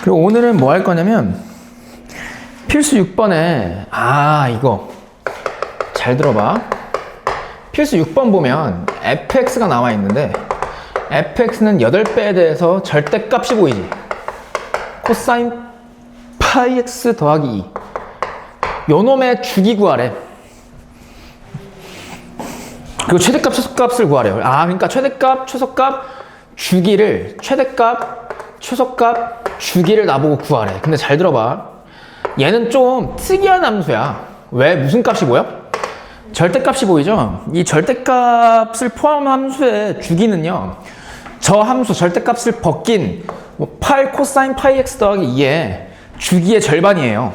그리고 오늘은 뭐 할 거냐면 필수 6번에 이거 잘 들어봐. 필수 6번 보면 fx가 나와 있는데 fx는 8배에 대해서 절대값이 보이지. 코사인 파이 x 더하기 2. 요놈의 주기 구하래. 그리고 최대값, 최소값을 구하래요. 그러니까 최대값, 최소값, 주기를 최대값, 최소값, 주기를 나보고 구하래. 근데 잘 들어봐. 얘는 좀 특이한 함수야. 왜? 무슨 값이 보여? 절대값이 보이죠? 이 절대값을 포함한 함수의 주기는요, 저 함수 절대값을 벗긴 8 코사인 파이 x 더하기 2의 주기의 절반이에요.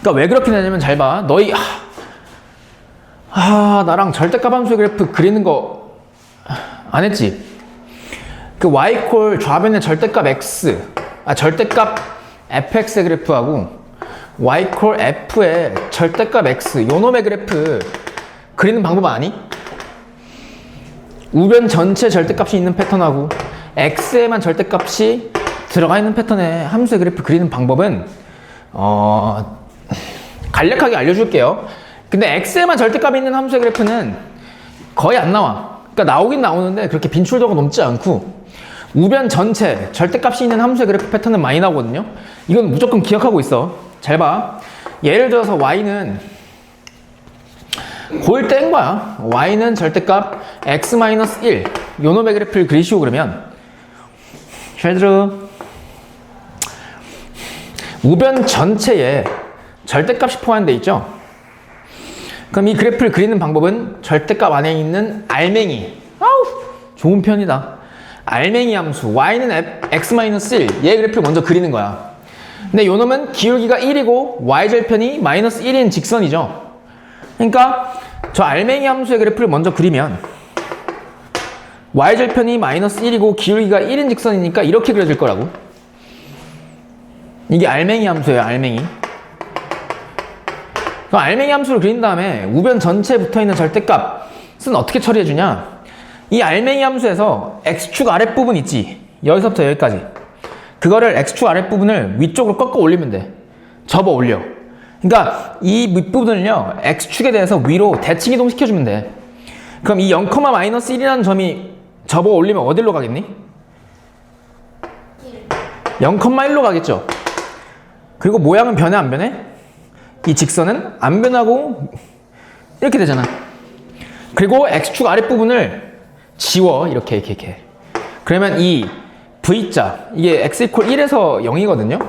그러니까 왜 그렇게 되냐면 잘 봐. 너희 나랑 절대값 함수의 그래프 그리는 거 안 했지? 그 y 좌변의 절대값 x, 절대값 fx의 그래프하고 y f의 절대값 x 요놈의 그래프 그리는 방법 아니? 우변 전체 절대값이 있는 패턴하고 x에만 절대값이 들어가 있는 패턴의 함수의 그래프 그리는 방법은 간략하게 알려줄게요. 근데 x에만 절대값이 있는 함수의 그래프는 거의 안 나와. 그러니까 나오긴 나오는데 그렇게 빈출도가 높지 않고 우변 전체 절대값이 있는 함수의 그래프 패턴은 많이 나오거든요. 이건 무조건 기억하고 있어. 잘 봐. 예를 들어서 y는 고일 때인 거야. y는 절대값 x-1 요놈의 그래프를 그리시오. 그러면 잘 들어. 우변 전체에 절대값이 포함되어 있죠. 그럼 이 그래프를 그리는 방법은 절대값 안에 있는 알맹이, 좋은 편이다. 알맹이 함수 y는 x-1 얘 그래프를 먼저 그리는 거야. 근데 요놈은 기울기가 1이고 y절편이 마이너스 1인 직선이죠. 그러니까 저 알맹이 함수의 그래프를 먼저 그리면 y절편이 마이너스 1이고 기울기가 1인 직선이니까 이렇게 그려질 거라고. 이게 알맹이 함수예요. 알맹이. 그럼 알맹이 함수를 그린 다음에 우변 전체에 붙어있는 절대값은 어떻게 처리해주냐. 이 알맹이 함수에서 x축 아랫부분 있지. 여기서부터 여기까지. 그거를 x축 아랫부분을 위쪽으로 꺾어 올리면 돼. 접어 올려. 그러니까 이 밑부분을요, x축에 대해서 위로 대칭 이동 시켜주면 돼. 그럼 이 0,-1이라는 점이 접어 올리면 어디로 가겠니? 0,1로 가겠죠. 그리고 모양은 변해 안 변해? 이 직선은 안 변하고 이렇게 되잖아. 그리고 x축 아랫부분을 지워. 이렇게. 그러면 이 V자, 이게 x = 1에서 0이거든요.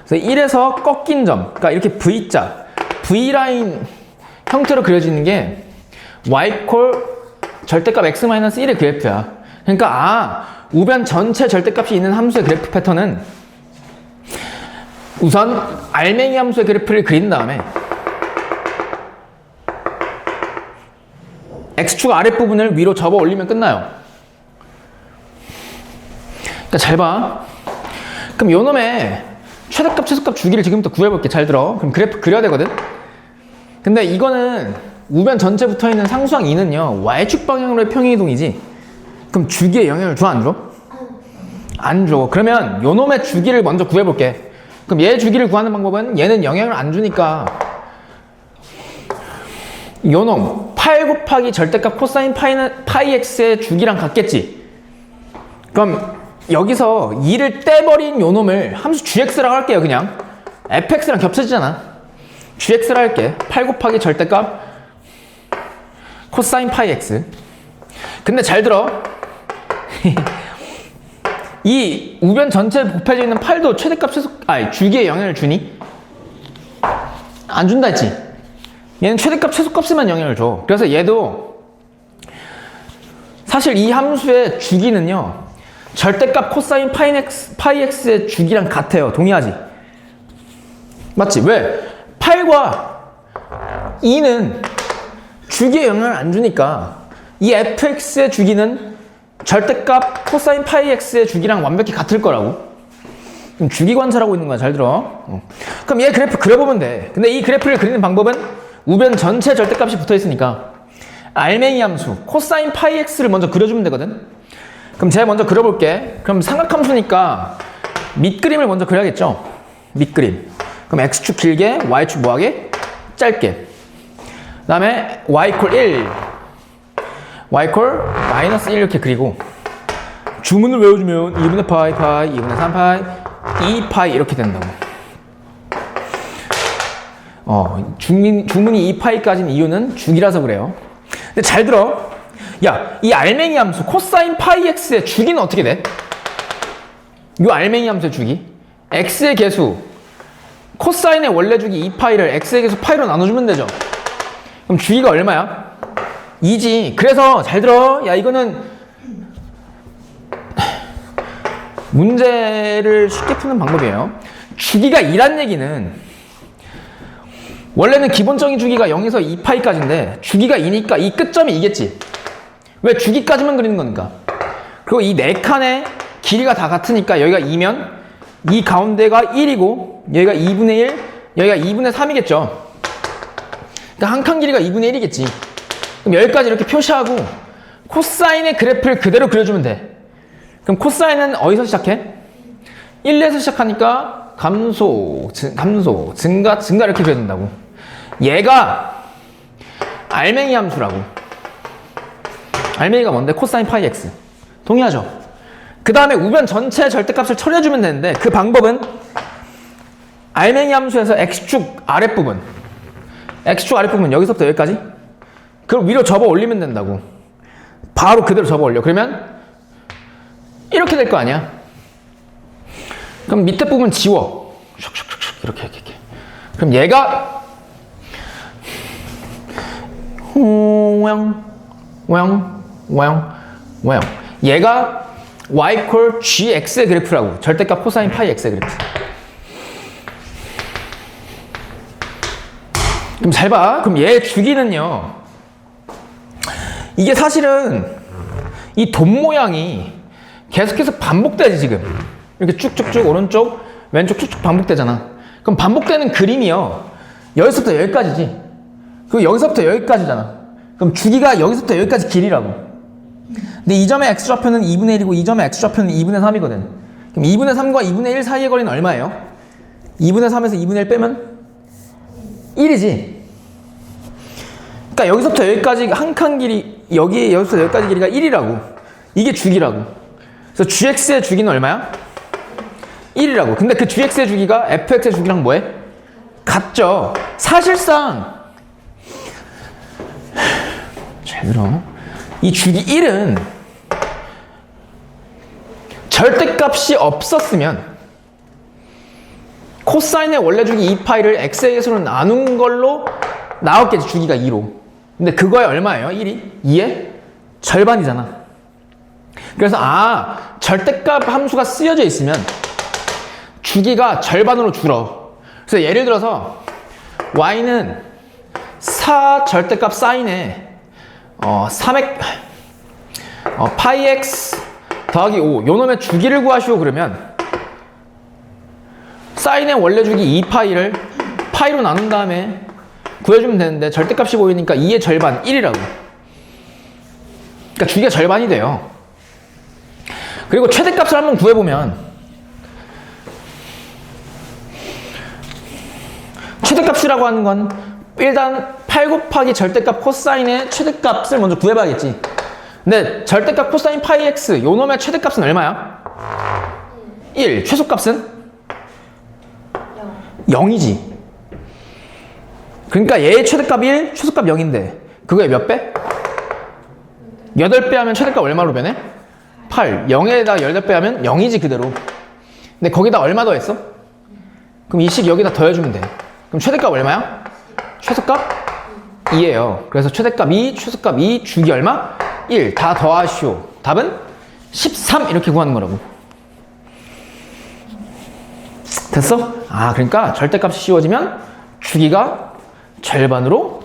그래서 1에서 꺾인 점, 그러니까 이렇게 V자, V라인 형태로 그려지는 게 y 절대값 x-1의 그래프야. 그러니까 우변 전체 절대값이 있는 함수의 그래프 패턴은 우선 알맹이 함수의 그래프를 그린 다음에 x축 아랫부분을 위로 접어 올리면 끝나요. 그러니까 잘 봐. 그럼 요놈의 최대값, 최소값 주기를 지금부터 구해볼게. 잘 들어. 그럼 그래프 그려야 되거든. 근데 이거는 우변 전체 붙어있는 상수항 2는요 y축 방향으로의 평행이동이지. 그럼 주기에 영향을 줘? 안 줘? 안 줘. 그러면 요놈의 주기를 먼저 구해볼게. 그럼 얘 주기를 구하는 방법은 얘는 영향을 안 주니까 요놈 8 곱하기 절대값 코사인 파이 x의 주기랑 같겠지. 그럼 여기서 2를 떼버린 요놈을 함수 gx라고 할게요. 그냥 fx랑 겹쳐지잖아. gx라 할게. 8 곱하기 절대값 코사인 파이 x. 근데 잘 들어. 이 우변 전체에 곱해져 있는 8도 최대값 주기에 영향을 주니? 안 준다 했지? 얘는 최대값 최소값에만 영향을 줘. 그래서 얘도 사실 이 함수의 주기는요 절대값 코사인 파이 x의 주기랑 같아요. 동의하지? 맞지? 왜? 8과 2는 주기에 영향을 안 주니까 이 fx의 주기는 절대값 코사인 파이 x의 주기랑 완벽히 같을 거라고. 그럼 주기 관찰하고 있는 거야. 잘 들어. 그럼 얘 그래프 그려보면 돼. 근데 이 그래프를 그리는 방법은 우변 전체 절대값이 붙어있으니까 알맹이 함수 코사인 파이 x를 먼저 그려주면 되거든. 그럼 제가 먼저 그려볼게. 그럼 삼각함수니까 밑그림을 먼저 그려야겠죠? 밑그림. 그럼 x축 길게, y축 뭐하게? 짧게. 그 다음에 y 콜 1, y 콜 마이너스 1 이렇게 그리고 주문을 외워주면 2분의 파이, 2분의 3 파이, 2 파이 이렇게 된다고. 주문이 2 파이까지는 이유는 죽이라서 그래요. 근데 잘 들어. 야, 이 알맹이 함수 코사인 파이 x의 주기는 어떻게 돼? 이 알맹이 함수의 주기. x의 개수. 코사인의 원래 주기 2파이를 x의 개수 파이로 나눠주면 되죠. 그럼 주기가 얼마야? 2지. 그래서 잘 들어. 야, 이거는 문제를 쉽게 푸는 방법이에요. 주기가 2란 얘기는 원래는 기본적인 주기가 0에서 2파이까지인데 주기가 2니까 이 끝점이 2겠지. 왜? 주기까지만 그리는 거니까. 그리고 이 4칸의 길이가 다 같으니까 여기가 2면 이 가운데가 1이고 여기가 2분의 1, 여기가 2분의 3이겠죠. 그러니까 한 칸 길이가 2분의 1이겠지. 그럼 여기까지 이렇게 표시하고 코사인의 그래프를 그대로 그려주면 돼. 그럼 코사인은 어디서 시작해? 1에서 시작하니까 감소, 증가 이렇게 그려진다고. 얘가 알맹이 함수라고. 알맹이가 뭔데? 코사인 파이 x. 동의하죠? 그 다음에 우변 전체 절대값을 처리해주면 되는데 그 방법은 알맹이 함수에서 x축 아랫부분 여기서부터 여기까지 그걸 위로 접어 올리면 된다고. 바로 그대로 접어 올려. 그러면 이렇게 될 거 아니야? 그럼 밑에 부분 지워. 슉슉슉슉 이렇게. 그럼 얘가 얘가 y 콜 gx의 그래프라고. 절대값 코사인 파이 x의 그래프. 그럼 잘 봐. 그럼 얘 주기는요. 이게 사실은 이 돈 모양이 계속해서 반복되지 지금. 이렇게 쭉쭉쭉 오른쪽 왼쪽 쭉쭉 반복되잖아. 그럼 반복되는 그림이요. 여기서부터 여기까지지. 그리고 여기서부터 여기까지잖아. 그럼 주기가 여기서부터 여기까지 길이라고. 근데 이 점의 x좌표는 2분의 1이고 이 점의 x좌표는 2분의 3이거든. 그럼 2분의 3과 2분의 1 사이의 거리는 얼마예요? 2분의 3에서 2분의 1 빼면 1이지. 그러니까 여기서부터 여기까지 한 칸 길이 여기서부터 여기까지 길이가 1이라고. 이게 주기라고. 그래서 gx의 주기는 얼마야? 1이라고. 근데 그 gx의 주기가 fx의 주기랑 뭐해? 같죠. 사실상 잘 들어. 이 주기 1은 절대값이 없었으면 코사인의 원래 주기 2파이를 x의 개수로 나눈 걸로 나왔겠지. 주기가 2로. 근데 그거에 얼마예요? 1이? 2의 절반이잖아. 그래서 절대값 함수가 쓰여져 있으면 주기가 절반으로 줄어. 그래서 예를 들어서 y는 4 절대값 사인에 3x 파이 x 더하기 5 요놈의 주기를 구하시오. 그러면 사인의 원래 주기 2파이를 파이로 나눈 다음에 구해주면 되는데 절대값이 보이니까 2의 절반 1이라고. 그러니까 주기가 절반이 돼요. 그리고 최대값을 한번 구해보면 최대값이라고 하는 건 일단 8 곱하기 절대값 코사인의 최대값을 먼저 구해봐야겠지. 근데 절대값 코사인 파이 x 요놈의 최대값은 얼마야? 1. 최소값은? 0이지. 그러니까 얘의 최대값 1, 최소값 0인데 그거에 몇 배? 8배 하면 최대값 얼마로 변해? 8. 0에다 18배 하면 0이지 그대로. 근데 거기다 얼마 더했어? 그럼 이 식 여기다 더해주면 돼. 그럼 최대값 얼마야? 최소값 2예요. 그래서 최대값 2, 최소값 2, 주기 얼마? 1. 다 더하시오. 답은 13 이렇게 구하는 거라고. 됐어? 그러니까 절대값이 씌워지면 주기가 절반으로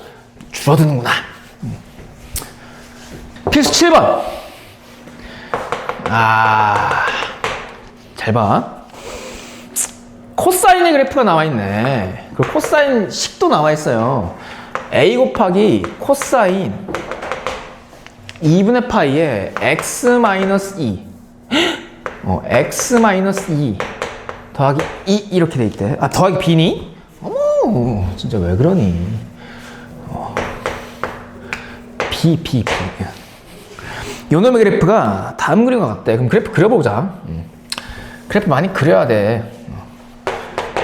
줄어드는구나. 필수 7번. 잘 봐. 코사인의 그래프가 나와 있네. 그 코사인 식도 나와 있어요. a 곱하기 코사인 2분의 파이에 x 마이너스 2 x 마이너스 2 더하기 2 이렇게 돼 있대. 아, 더하기 b니? 어머, 진짜 왜 그러니? B. 요놈의 그래프가 다음 그림과 같대. 그럼 그래프 그려보자. 그래프 많이 그려야 돼.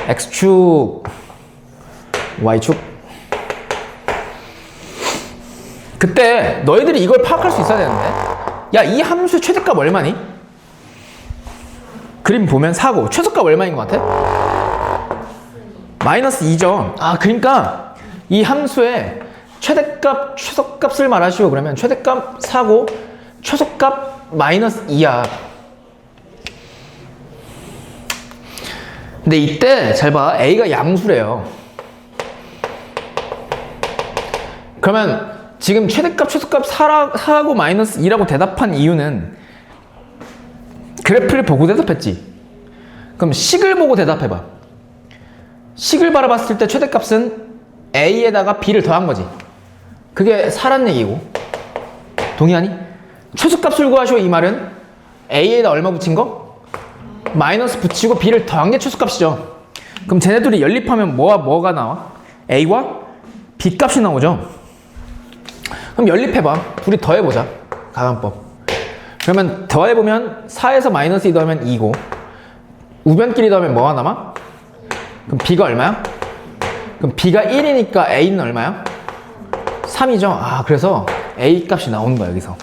X축, Y축. 그때 너희들이 이걸 파악할 수 있어야 되는데. 야, 이 함수의 최대값 얼마니? 그림 보면 4고 최소값 얼마인 것 같아? 마이너스 2죠. 아, 그러니까 이 함수의 최대값, 최소값을 말하시고 그러면 최대값 4고 최소값 마이너스 2야. 근데 이때 잘 봐. A가 양수래요. 그러면 지금 최대값, 최소값 4하고 마이너스 2라고 대답한 이유는 그래프를 보고 대답했지. 그럼 식을 보고 대답해봐. 식을 바라봤을 때 최대값은 A에다가 B를 더한 거지. 그게 4란 얘기고. 동의하니? 최소값을 구하시오 이 말은 A에다 얼마 붙인 거? 마이너스 붙이고 B를 더한 게 최소값이죠. 그럼 쟤네들이 연립하면 뭐가 나와? A와 B 값이 나오죠. 그럼 연립해봐. 둘이 더해보자. 가간법. 그러면 더해보면 4에서 마이너스 2 더하면 2고 우변끼리 더하면 뭐가 남아? 그럼 B가 얼마야? 그럼 B가 1이니까 A는 얼마야? 3이죠. 아, 그래서 A 값이 나오는 거야 여기서.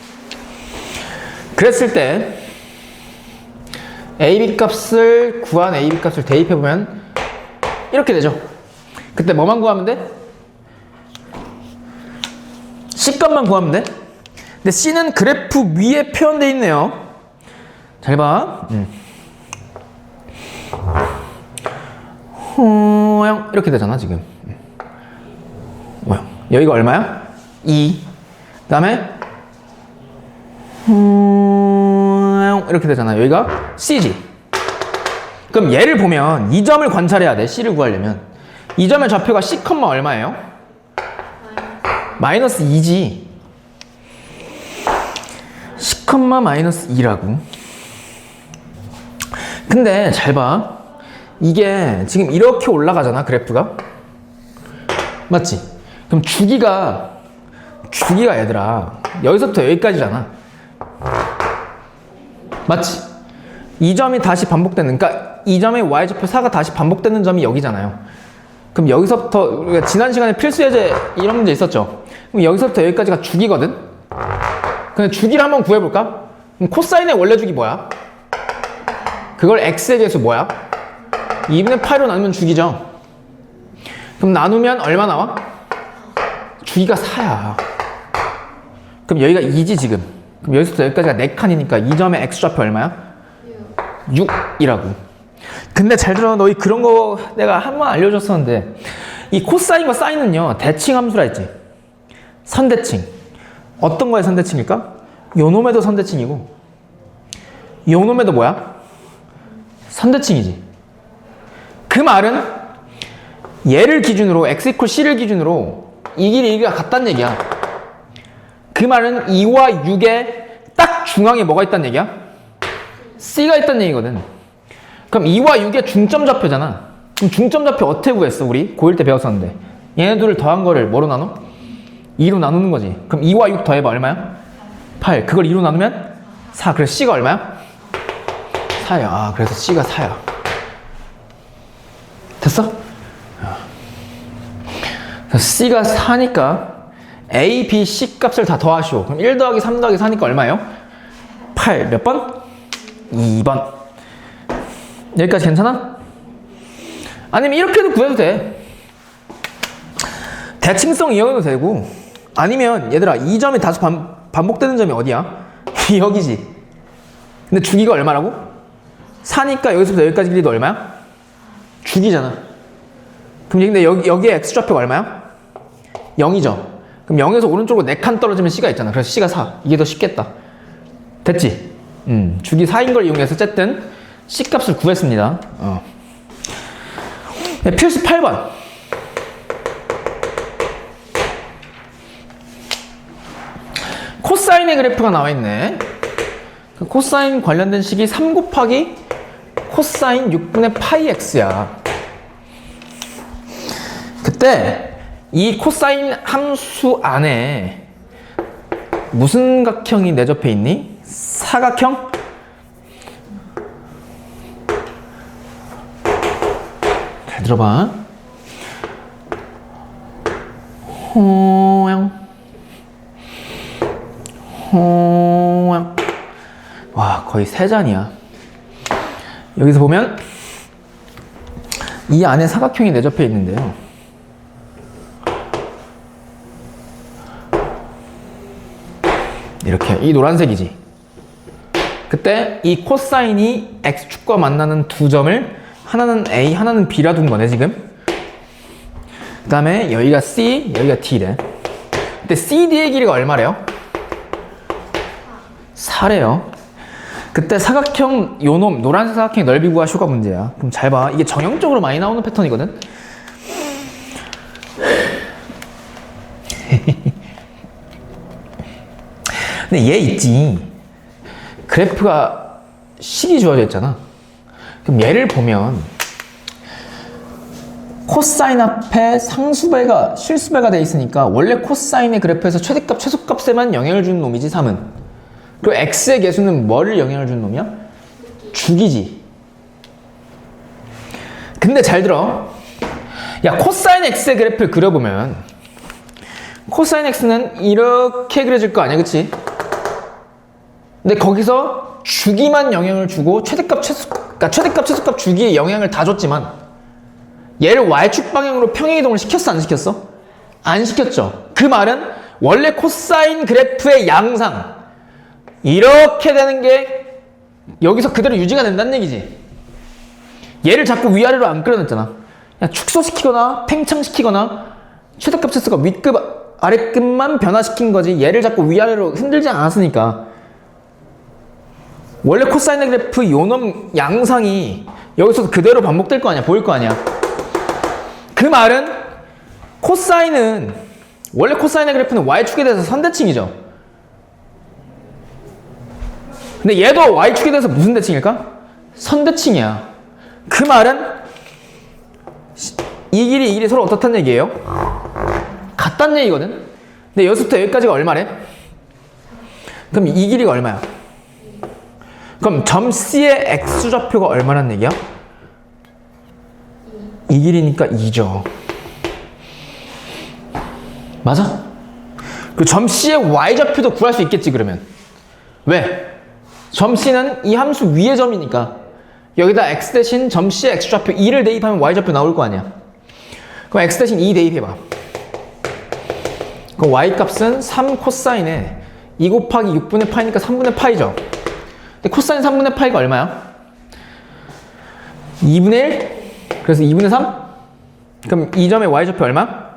그랬을 때 AB 값을 구한 AB 값을 대입해보면 이렇게 되죠. 그때 뭐만 구하면 돼? C 값만 구하면 돼. 근데 C는 그래프 위에 표현되어 있네요. 잘 봐. 이렇게 되잖아 지금. 여기가 얼마야? 2. 그 다음에 이렇게 되잖아. 여기가 C지. 그럼 얘를 보면 이 점을 관찰해야 돼. C를 구하려면. 이 점의 좌표가 C, 얼마예요? 마이너스 2지. C, 마이너스 2라고. 근데 잘 봐. 이게 지금 이렇게 올라가잖아 그래프가. 맞지? 그럼 주기가 얘들아 여기서부터 여기까지잖아. 맞지? 이 점이 다시 반복되는, 그러니까 이 점의 y좌표 4가 다시 반복되는 점이 여기잖아요. 그럼 여기서부터 우리가 지난 시간에 필수 예제 이런 문제 있었죠. 그럼 여기서부터 여기까지가 주기거든. 근데 주기를 한번 구해볼까? 그럼 코사인의 원래 주기 뭐야? 그걸 x의 계수 뭐야? 2분의 8로 나누면 주기죠. 그럼 나누면 얼마 나와? 주기가 4야. 그럼 여기가 2지 지금. 그럼 여기서부터 여기까지가 4칸이니까 이 점의 x좌표 얼마야? 6이라고. 근데 잘 들어. 너희 그런 거 내가 한 번 알려줬었는데 이 코사인과 사인은요 대칭 함수라 했지. 선대칭. 어떤 거의 선대칭일까? 요놈에도 선대칭이고 요놈에도 뭐야? 선대칭이지. 그 말은 얘를 기준으로 x = c를 기준으로 이 길이 여기가 같다는 얘기야. 그 말은 2와 6의 딱 중앙에 뭐가 있다는 얘기야? c가 있다는 얘기거든. 그럼 2와 6의 중점 좌표잖아. 그럼 중점 좌표 어떻게 구했어? 우리 고1 때 배웠었는데 얘네들을 더한 거를 뭐로 나눠? 2로 나누는 거지. 그럼 2와 6 더해봐 얼마야? 8. 그걸 2로 나누면 4. 그래서 c가 얼마야? 4야. 아, 그래서 c가 4야. 됐어? C가 4니까 A, B, C 값을 다 더하시오. 그럼 1 더하기 3 더하기 4니까 얼마예요? 8. 몇 번? 2번. 여기까지 괜찮아? 아니면 이렇게도 구해도 돼. 대칭성 이용해도 되고 아니면 얘들아 이 점이 다시 반복되는 점이 어디야? 여기지. 근데 주기가 얼마라고? 4니까 여기서부터 여기까지 길이도 얼마야? 주기잖아. 그럼 근데 여기에 x좌표가 얼마야? 0이죠. 그럼 0에서 오른쪽으로 4칸 떨어지면 c가 있잖아. 그래서 c가 4. 이게 더 쉽겠다. 됐지? 주기 4인 걸 이용해서 어쨌든 c 값을 구했습니다. 네, 필수 8번. 코사인의 그래프가 나와 있네. 코사인 관련된 식이 3 곱하기 코사인 6분의 파이 x야. 그때 이 코사인 함수 안에 무슨 각형이 내접해 있니? 사각형? 잘 들어봐. 호양. 와, 거의 세 잔이야. 여기서 보면 이 안에 사각형이 내접해 있는데요. 이렇게 이 노란색이지. 그때 이 코사인이 x축과 만나는 두 점을 하나는 a, 하나는 b라 둔 거네 지금. 그 다음에 여기가 c, 여기가 d래. 근데 cd의 길이가 얼마래요? 4래요. 그때 사각형 요놈 노란색 사각형의 넓이 구하쇼가 문제야. 그럼 잘 봐. 이게 정형적으로 많이 나오는 패턴이거든. 근데 얘 있지. 그래프가 식이 주어져 있잖아. 그럼 얘를 보면 코사인 앞에 상수배가 실수배가 돼 있으니까 원래 코사인의 그래프에서 최대값 최소값에만 영향을 주는 놈이지 3은. 그리고 x의 개수는 뭐를 영향을 주는 놈이야? 주기지. 근데 잘 들어. 야, 코사인 x의 그래프를 그려보면 코사인 x는 이렇게 그려질 거 아니야, 그치? 근데 거기서 주기만 영향을 주고 최대값 최소값 주기에 영향을 다 줬지만 얘를 y축 방향으로 평행이동을 시켰어, 안 시켰어? 안 시켰죠. 그 말은 원래 코사인 그래프의 양상 이렇게 되는 게 여기서 그대로 유지가 된다는 얘기지. 얘를 자꾸 위아래로 안 끌어냈잖아. 그냥 축소시키거나 팽창시키거나 최대값 최소값 윗급 아랫급만 변화시킨 거지 얘를 자꾸 위아래로 흔들지 않았으니까 원래 코사인의 그래프 요놈 양상이 여기서 그대로 반복될 거 아니야, 보일 거 아니야. 그 말은 코사인은 원래 코사인의 그래프는 y축에 대해서 선대칭이죠. 근데 얘도 y축에 대해서 무슨 대칭일까? 선대칭이야. 그 말은 이 길이 이 길이 서로 어떻다는 얘기예요? 같다는 얘기거든. 근데 여기서부터 여기까지가 얼마래? 그럼 이 길이가 얼마야? 그럼 점 C의 x좌표가 얼마란 얘기야? 이 길이니까 2죠. 맞아? 그 점 C의 y좌표도 구할 수 있겠지 그러면. 왜? 점 C는 이 함수 위의 점이니까 여기다 x 대신 점 C의 x좌표 2를 대입하면 y좌표 나올 거 아니야. 그럼 x 대신 2 대입해봐. 그럼 y 값은 3 코사인에 2 곱하기 6분의 파이니까 3분의 파이죠. 근데 코사인 3분의 파이가 얼마야? 2분의 1? 그래서 2분의 3? 그럼 이 점의 y좌표 얼마?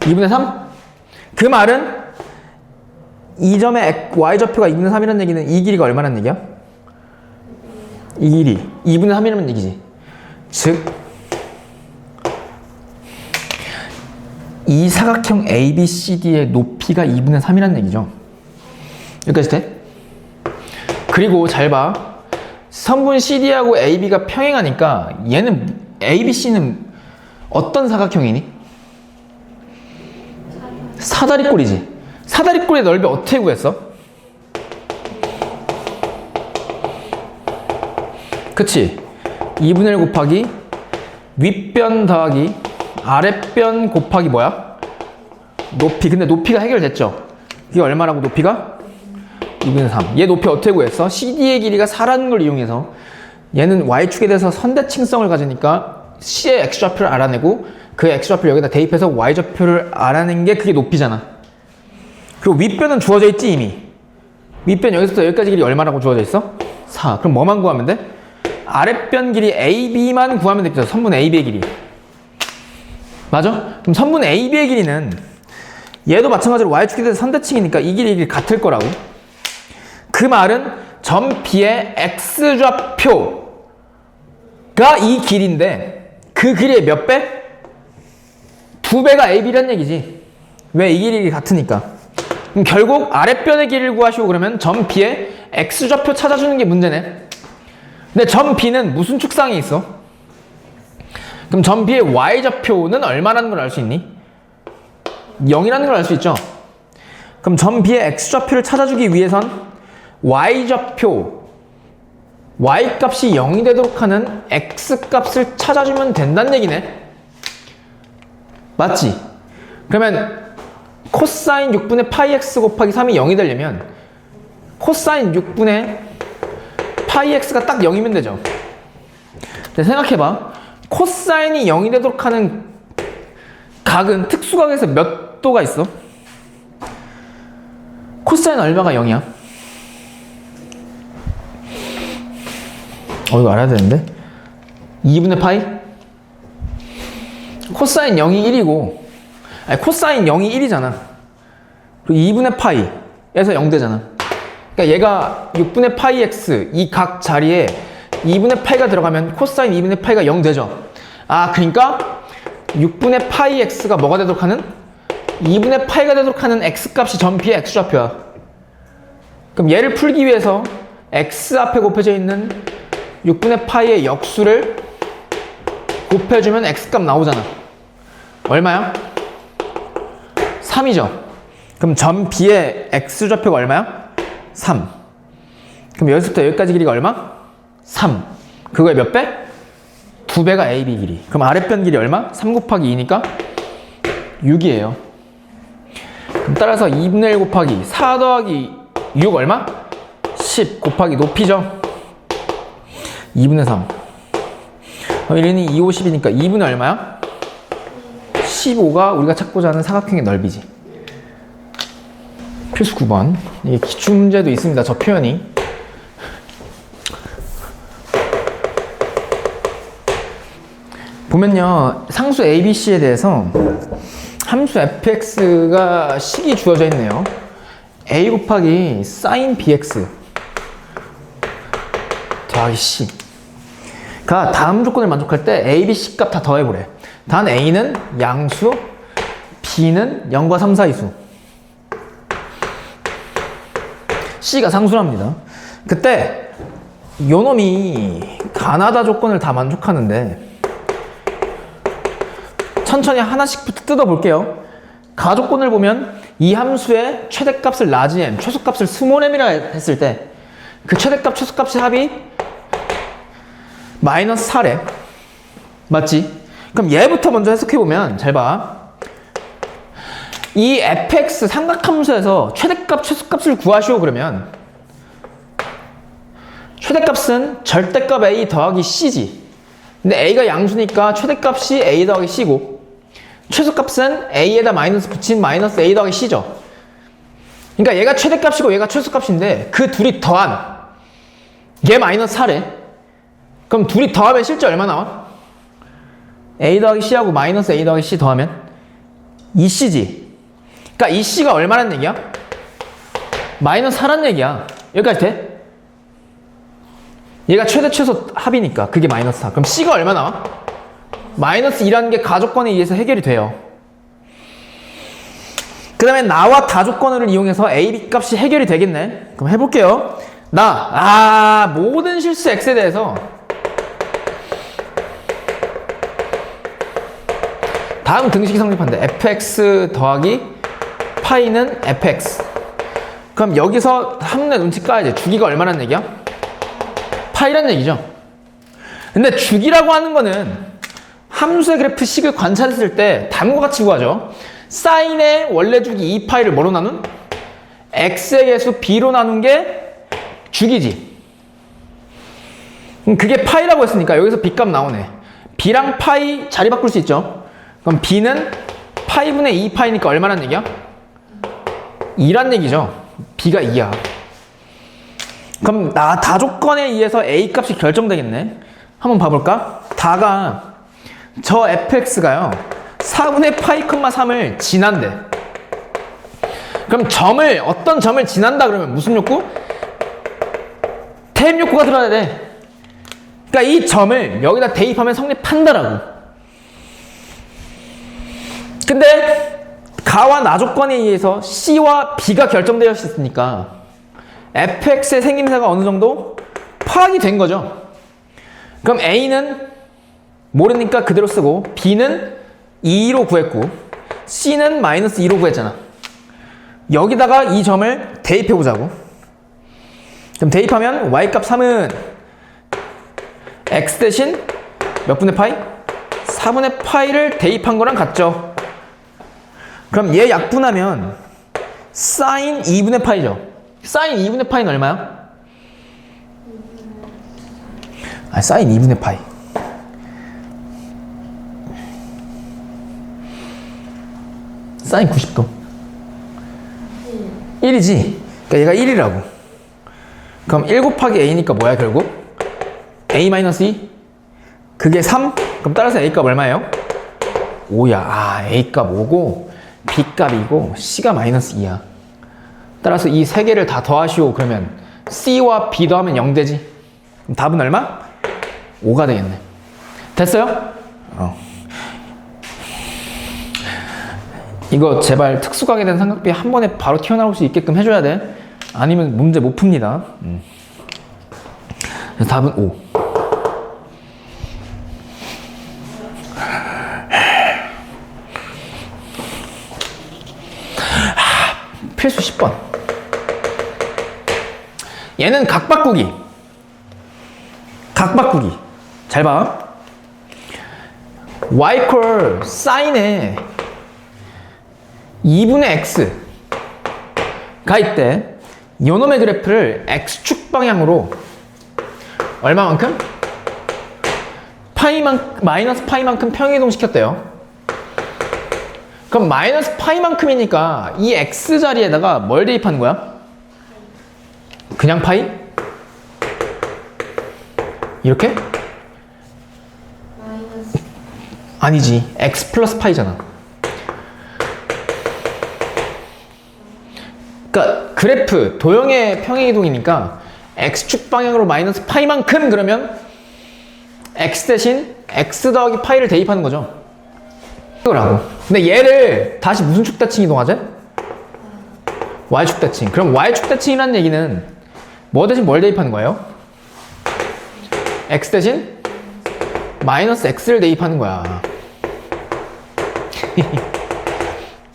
2분의 3? 그 말은 이 점의 y좌표가 2분의 3이라는 얘기는 이 길이가 얼마라는 얘기야? 이 길이 2분의 3이라는 얘기지. 즉 이 사각형 ABCD의 높이가 2분의 3이라는 얘기죠. 여기까지 돼? 그리고 잘 봐. 선분 CD하고 AB가 평행하니까 얘는 ABC는 어떤 사각형이니? 사다리꼴이지. 사다리꼴의 넓이 어떻게 구했어? 그치? 2분의 1 곱하기 윗변 더하기 아랫변 곱하기 뭐야? 높이. 근데 높이가 해결됐죠? 이게 얼마라고 높이가? 2분의 3. 얘 높이 어떻게 구했어? CD의 길이가 4라는 걸 이용해서 얘는 Y축에 대해서 선대칭성을 가지니까 C의 X좌표를 알아내고 그 X좌표를 여기다 대입해서 Y좌표를 알아낸 게 그게 높이잖아. 그리고 윗변은 주어져 있지 이미. 윗변 여기서부터 여기까지 길이 얼마라고 주어져 있어? 4. 그럼 뭐만 구하면 돼? 아랫변 길이 AB만 구하면 되겠죠. 선분 AB의 길이. 맞아? 그럼 선분 AB의 길이는 얘도 마찬가지로 Y축에 대해서 선대칭이니까 이 길이 같을 거라고. 그 말은 점 B의 X좌표가 이 길인데 그 길이의 몇 배? 2배가 AB란 얘기지. 왜? 이 길이 같으니까. 그럼 결국 아랫변의 길이를 구하시고 그러면 점 B의 X좌표 찾아주는 게 문제네. 근데 점 B는 무슨 축상이 있어? 그럼 점 B의 y좌표는 얼마라는 걸 알 수 있니? 0이라는 걸 알 수 있죠? 그럼 점 B의 x좌표를 찾아주기 위해선 y좌표 y값이 0이 되도록 하는 x값을 찾아주면 된다는 얘기네. 맞지? 그러면 코사인 6분의 파이 x 곱하기 3이 0이 되려면 코사인 6분의 파이 x가 딱 0이면 되죠. 근데 생각해봐. 코사인이 0이 되도록 하는 각은 특수각에서 몇 도가 있어? 코사인 얼마가 0이야? 이거 알아야 되는데. 2분의 파이? 코사인 0이 1이고, 아니, 코사인 0이 1이잖아. 그리고 2분의 파이에서 0 되잖아. 그러니까 얘가 6분의 파이 x, 이 각 자리에 2분의 파이가 들어가면 코사인 2분의 파이가 0 되죠. 아, 그러니까 6분의 파이 x가 뭐가 되도록 하는? 2분의 파이가 되도록 하는 x값이 점 B의 x좌표야. 그럼 얘를 풀기 위해서 x 앞에 곱해져 있는 6분의 파이의 역수를 곱해주면 x값 나오잖아. 얼마야? 3이죠. 그럼 점 B의 x좌표가 얼마야? 3. 그럼 여기서부터 여기까지 길이가 얼마? 3. 그거의 몇 배? 2배가 AB 길이. 그럼 아랫변 길이 얼마? 3 곱하기 2니까 6이에요. 그럼 따라서 2분의 1 곱하기 4 더하기 6 얼마? 10 곱하기 높이죠. 2분의 3. 1이 2, 50이니까 2분의 얼마야? 15가 우리가 찾고자 하는 사각형의 넓이지. 필수 9번. 이게 기출문제도 있습니다. 저 표현이. 보면요. 상수 ABC에 대해서 함수 fx가 식이 주어져 있네요. a 곱하기 sin bx 더하기 c가 다음 조건을 만족할 때 a, b, c 값 다 더해보래. 단 a는 양수, b는 0과 3 사이수, c가 상수랍니다. 그때 요놈이 가나다 조건을 다 만족하는데 천천히 하나씩부터 뜯어볼게요. 가 조건을 보면 이 함수의 최대값을 라지 m, 최소값을 스몰 m이라 했을 때 그 최대값, 최소값의 합이 마이너스 4래. 맞지? 그럼 얘부터 먼저 해석해보면 잘 봐. 이 fx 삼각함수에서 최대값, 최소값을 구하시오 그러면 최대값은 절대값 a 더하기 c지. 근데 a가 양수니까 최대값이 a 더하기 c고 최소값은 a에다 마이너스 붙인 마이너스 a 더하기 c죠. 그러니까 얘가 최대값이고 얘가 최소값인데 그 둘이 더한 얘 마이너스 4래. 그럼 둘이 더하면 실제 얼마 나와? a 더하기 c하고 마이너스 a 더하기 c 더하면 2c지. 그러니까 2c가 얼마란 얘기야? 마이너스 4란 얘기야. 여기까지 돼? 얘가 최대 최소 합이니까 그게 마이너스 4. 그럼 c가 얼마 나와? 마이너스 2라는 게 가조건에 의해서 해결이 돼요. 그 다음에 나와 가조건을 이용해서 a, b 값이 해결이 되겠네. 그럼 해볼게요. 모든 실수 x에 대해서 다음 등식이 성립한대. fx 더하기 파이는 fx. 그럼 여기서 한눈에 눈치 까야지. 주기가 얼마란 얘기야? 파이란 얘기죠. 근데 주기라고 하는 거는 함수의 그래프 식을 관찰했을 때 다음과 같이 구하죠. 사인의 원래 주기 2파이를 뭐로 나눈? x의 개수 b로 나눈 게 주기지. 그럼 그게 파이라고 했으니까 여기서 b 값 나오네. b랑 파이 자리 바꿀 수 있죠. 그럼 b는 파이분의 2파이니까 얼마란 얘기야? 2란 얘기죠. b가 2야. 그럼 다조건에 의해서 a 값이 결정되겠네. 한번 봐볼까? 다가 저 fx가요 4분의 파이, 3을 지난대. 그럼 어떤 점을 지난다 그러면 무슨 욕구? 대입 욕구가 들어야 돼. 그러니까 이 점을 여기다 대입하면 성립한다라고. 근데 가와 나 조건에 의해서 c와 b가 결정되어 있으니까 fx의 생김새가 어느 정도 파악이 된 거죠. 그럼 A는 모르니까 그대로 쓰고 B는 2로 구했고 C는 마이너스 2로 구했잖아. 여기다가 이 점을 대입해보자고. 그럼 대입하면 Y값 3은 X 대신 몇 분의 파이? 4분의 파이를 대입한 거랑 같죠. 그럼 얘 약분하면 사인 2분의 파이죠. 사인 2분의 파이는 얼마야? 사인 2분의 파이. 사인 90도. 1이지? 그러니까 얘가 1이라고. 그럼 1 곱하기 a니까 뭐야 결국? a-2? 그게 3? 그럼 따라서 a값 얼마예요? 5야. a값 5고 b값이고 c가 마이너스 2야. 따라서 이 세 개를 다 더하시오. 그러면 c와 b 더하면 0 되지? 그럼 답은 얼마? 5가 되겠네. 됐어요? 이거 제발 특수하게 된 삼각비 한 번에 바로 튀어나올 수 있게끔 해줘야 돼. 아니면 문제 못 풉니다. 그래서 답은 5. 필수 10번. 얘는 각 바꾸기. 각 바꾸기. 잘 봐. y 콜 사인에 2분의 x가 있대. 요놈의 그래프를 x축 방향으로 얼마만큼? 마이너스 파이만큼 평행이동시켰대요. 그럼 마이너스 파이만큼이니까 이 x 자리에다가 뭘 대입하는 거야? 그냥 파이? 이렇게? 마이너스. 아니지. x 플러스 파이잖아. 그러니까 그래프 도형의 평행이동이니까 x축 방향으로 마이너스 파이만큼 그러면 x 대신 x 더하기 파이를 대입하는 거죠. 이거라고. 근데 얘를 다시 무슨 축 대칭 이동하지? y축 대칭. 그럼 y축 대칭이라는 얘기는 뭐 대신 뭘 대입하는 거예요? x 대신 마이너스 x를 대입하는 거야.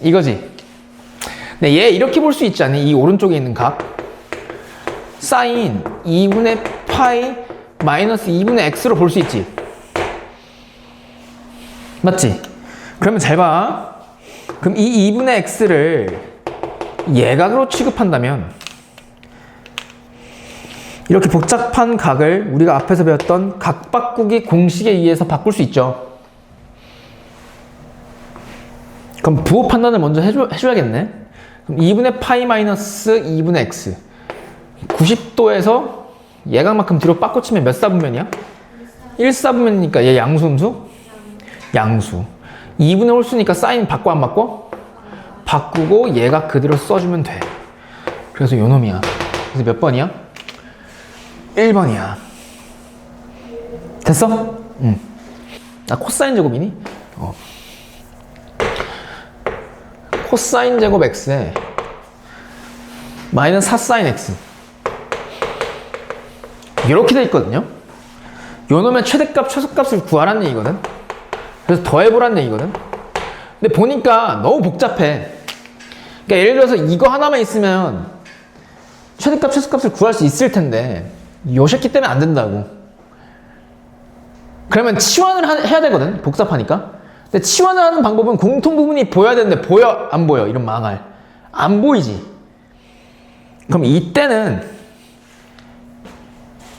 이거지. 근데 얘 이렇게 볼 수 있지 않니? 이 오른쪽에 있는 각 사인 2분의 파이 마이너스 2분의 x로 볼 수 있지. 맞지? 그러면 잘 봐. 그럼 이 2분의 x를 예각으로 취급한다면 이렇게 복잡한 각을 우리가 앞에서 배웠던 각 바꾸기 공식에 의해서 바꿀 수 있죠. 그럼 부호 판단을 먼저 해줘야겠네. 그럼 2분의 파이 마이너스 2분의 x 90도에서 예각만큼 뒤로 바꿔치면 몇 사분면이야? 1사분면이니까 얘 양수음수? 양수. 2분의 홀수니까 사인 바꿔 안 바꿔? 바꾸고 얘가 그대로 써주면 돼. 그래서 요 놈이야. 그래서 몇 번이야? 1번이야. 됐어? 응. 코사인 제곱이니? 코사인 제곱 x에 마이너스 4사인 x 이렇게 돼 있거든요. 요 놈의 최대값, 최소값을 구하라는 얘기거든. 그래서 더해보라는 얘기거든. 근데 보니까 너무 복잡해. 그러니까 예를 들어서 이거 하나만 있으면 최대값, 최소값을 구할 수 있을 텐데 요 새끼 때문에 안 된다고. 그러면 치환을 해야 되거든. 복잡하니까. 근데 치환을 하는 방법은 공통 부분이 보여야 되는데 보여? 안 보여? 이런 망할. 안 보이지? 그럼 이때는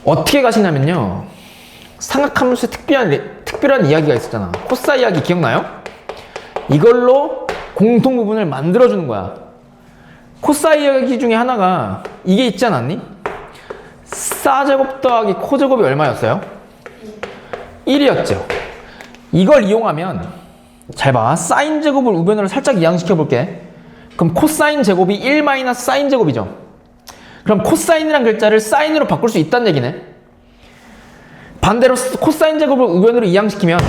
어떻게 가시냐면요. 삼각함수의 특별한 이야기가 있었잖아. 코사 이야기 기억나요? 이걸로 공통 부분을 만들어주는 거야. 코사 이야기 중에 하나가 이게 있지 않았니? 사제곱 더하기 코제곱이 얼마였어요? 1이었죠. 이걸 이용하면 잘 봐. 사인 제곱을 우변으로 살짝 이항시켜 볼게. 그럼 코사인 제곱이 1 마이너스 사인 제곱이죠. 그럼 코사인이란 글자를 사인으로 바꿀 수 있다는 얘기네. 반대로 코사인 제곱을 우변으로 이항시키면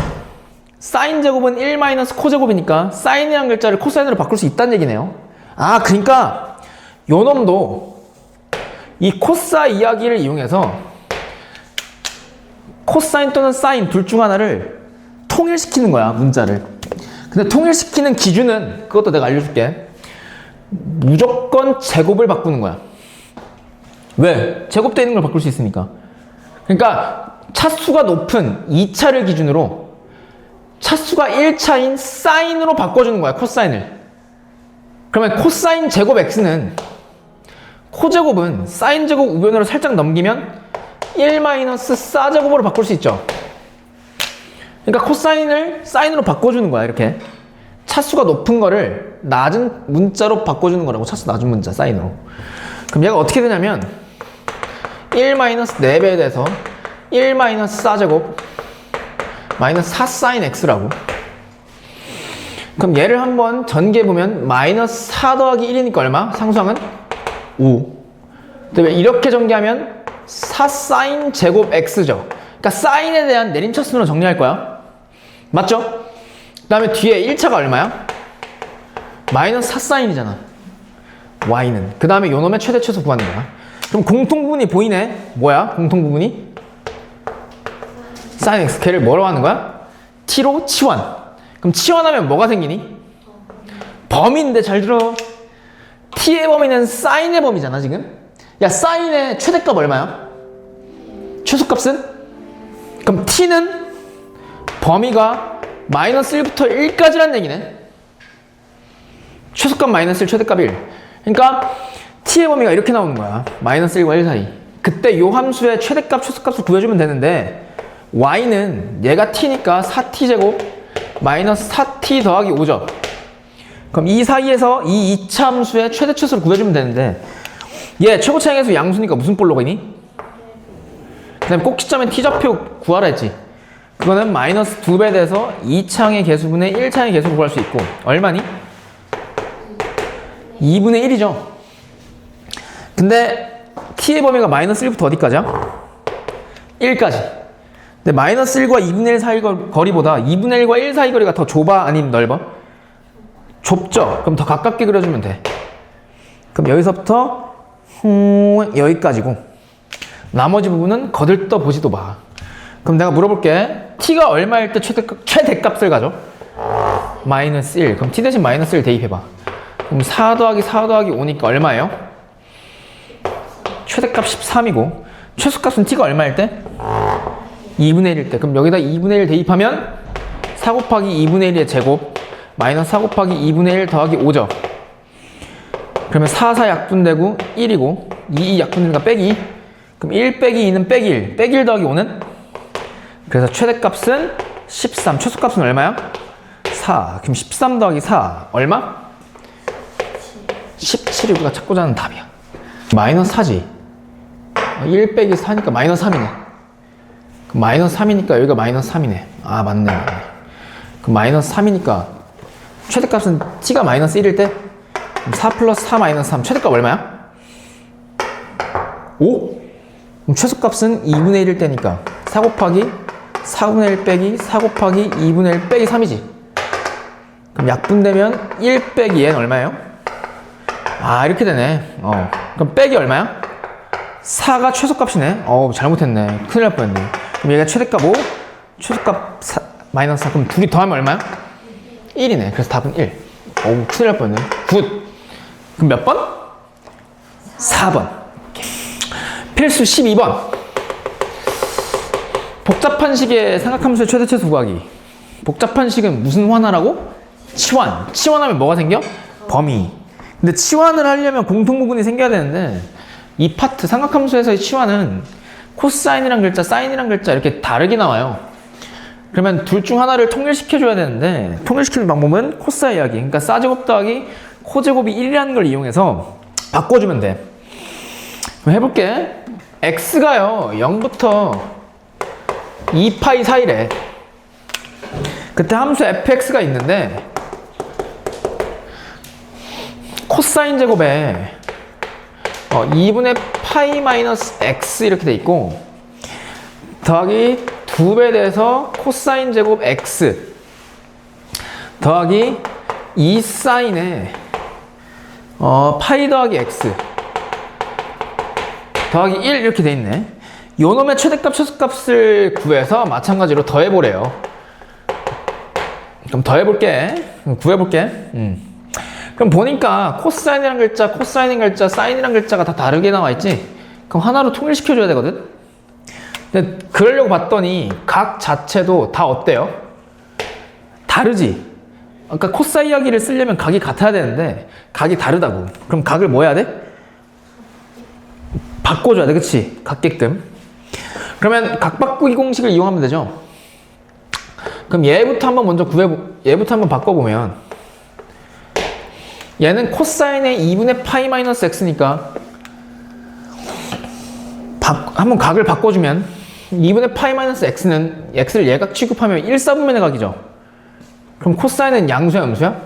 사인 제곱은 1 마이너스 코제곱이니까 사인이란 글자를 코사인으로 바꿀 수 있다는 얘기네요. 아, 그러니까 요 놈도 이 코사 이야기를 이용해서 코사인 또는 사인 둘 중 하나를 통일시키는 거야, 문자를. 근데 통일시키는 기준은 그것도 내가 알려줄게. 무조건 제곱을 바꾸는 거야. 왜? 제곱되어 있는 걸 바꿀 수 있으니까. 그러니까 차수가 높은 2차를 기준으로 차수가 1차인 사인으로 바꿔주는 거야, 코사인을. 그러면 코사인 제곱 x는 코제곱은 사인 제곱 우변으로 살짝 넘기면 1 마이너스 사제곱으로 바꿀 수 있죠. 그러니까 코사인을 사인으로 바꿔주는 거야, 이렇게. 차수가 높은 거를 낮은 문자로 바꿔주는 거라고. 차수 낮은 문자, 사인으로. 그럼 얘가 어떻게 되냐면 1 마이너스 4배에 대해서 1 마이너스 4제곱 마이너스 4 사인 x라고. 그럼 얘를 한번 전개해보면 마이너스 4 더하기 1이니까 얼마? 상수항은 5. 근데 왜 이렇게 전개하면 4 사인 제곱 x죠. 그러니까 사인에 대한 내림차순으로 정리할 거야. 맞죠? 그 다음에 뒤에 1차가 얼마야? 마이너스 4 사인이잖아. y는. 그 다음에 요놈의 최대 최소 구하는 거야. 그럼 공통부분이 보이네. 뭐야? 공통부분이? 사인 x. 걔를 뭐라고 하는 거야? t로 치환. 그럼 치환하면 뭐가 생기니? 범위인데 잘 들어. t의 범위는 사인의 범위잖아, 지금. 야, 사인의 최대값 얼마야? 최소값은? 그럼 t는 범위가 마이너스 1부터 1까지란 얘기네. 최소값 마이너스 1, 최대값 1. 그러니까 t의 범위가 이렇게 나오는 거야. 마이너스 1과 1 사이. 그때 요 함수의 최대값, 최소값을 구해주면 되는데 y는 얘가 t니까 4t제곱 마이너스 4t 더하기 5죠. 그럼 이 사이에서 이 2차 함수의 최대 최소를 구해주면 되는데 얘 최고차항에서 양수니까 무슨 볼로 가니? 그 다음에 꼭 시점에 t좌표 구하라 했지. 그거는 마이너스 2배 돼서 2차항의 개수분의 1차항의 개수를 구할 수 있고 얼마니? 2분의 1이죠. 근데 t의 범위가 마이너스 1부터 어디까지야? 1까지. 근데 마이너스 1과 2분의 1 사이 거리보다 2분의 1과 1 사이 거리가 더 좁아? 아니면 넓어? 좁죠? 그럼 더 가깝게 그려주면 돼. 그럼 여기서부터 여기까지고 나머지 부분은 거들떠 보지도 마. 그럼 내가 물어볼게. t가 얼마일 때 최대값을 가져? 마이너스 1. 그럼 t 대신 마이너스 1 대입해봐. 그럼 4 더하기 4 더하기 5니까 얼마예요? 최대값 13이고 최소값은 t가 얼마일 때? 2분의 1일 때. 그럼 여기다 2분의 1 대입하면 4 곱하기 2분의 1의 제곱 마이너스 4 곱하기 2분의 1 더하기 5죠. 그러면 4, 4 약분되고 1이고 2 약분되니까 빼기. 그럼 1 빼기 2는 빼기 1. 빼기 1 더하기 5는? 그래서 최대값은 13. 최소값은 얼마야? 4. 그럼 13 더하기 4 얼마? 17이 우리가 찾고자 하는 답이야. 마이너스 4지. 1 빼기 4니까 마이너스 3이네. 그럼 마이너스 3이니까 여기가 마이너스 3이네. 아, 맞네. 그럼 마이너스 3이니까 최대값은 t가 마이너스 1일 때 4 플러스 4 마이너스 3 최대값 얼마야? 5? 그럼 최소값은 2분의 1일 때니까 4 곱하기 4분의 1 빼기 4 곱하기 2분의 1 빼기 3이지. 그럼 약분되면 1 빼기 얘는 얼마예요? 아, 이렇게 되네. 그럼 빼기 얼마야? 4가 최소값이네. 잘못했네. 큰일 날 뻔했네. 그럼 얘가 최대값 5, 최소값 4, 마이너스 4. 그럼 둘이 더하면 얼마야? 1이네. 그래서 답은 1. 큰일 날 뻔했네. 굿. 그럼 몇 번? 4번. 필수 12번. 복잡한 식의 삼각함수의 최대 최소 구하기. 복잡한 식은 무슨 환하라고? 치환. 치환하면 뭐가 생겨? 범위. 근데 치환을 하려면 공통부분이 생겨야 되는데 이 파트 삼각함수에서의 치환은 코사인이란 글자, 사인이란 글자 이렇게 다르게 나와요. 그러면 둘 중 하나를 통일시켜줘야 되는데 통일시키는 방법은 코사 이야기. 그러니까 사제곱 더하기 코제곱이 1이라는 걸 이용해서 바꿔주면 돼. 그럼 해볼게. x가요 0부터 2파이 사이래. 그때 함수 fx가 있는데 코사인 제곱에 2분의 파이 마이너스 x 이렇게 돼 있고 더하기 2배 돼서 코사인 제곱 x 더하기 2 사인에 파이 더하기 x 더하기 1 이렇게 돼 있네. 요놈의 최대값, 최소값을 구해서 마찬가지로 더해보래요. 그럼 더해볼게. 구해볼게. 그럼 보니까 코사인이란 글자, 코사인인 글자, 사인이란 글자가 다 다르게 나와있지? 그럼 하나로 통일시켜줘야 되거든? 근데 그러려고 봤더니 각 자체도 다 어때요? 다르지? 아까 코사인 이야기를 쓰려면 각이 같아야 되는데 각이 다르다고. 그럼 각을 뭐 해야 돼? 바꿔줘야 돼, 그치? 같게끔. 그러면 각 바꾸기 공식을 이용하면 되죠. 그럼 얘부터 한번 얘부터 한번 바꿔보면 얘는 코사인의 2분의 파이 마이너스 x니까 한번 각을 바꿔주면 2분의 파이 마이너스 x는 x를 예각 취급하면 1/4분면의 각이죠. 그럼 코사인은 양수야, 음수야?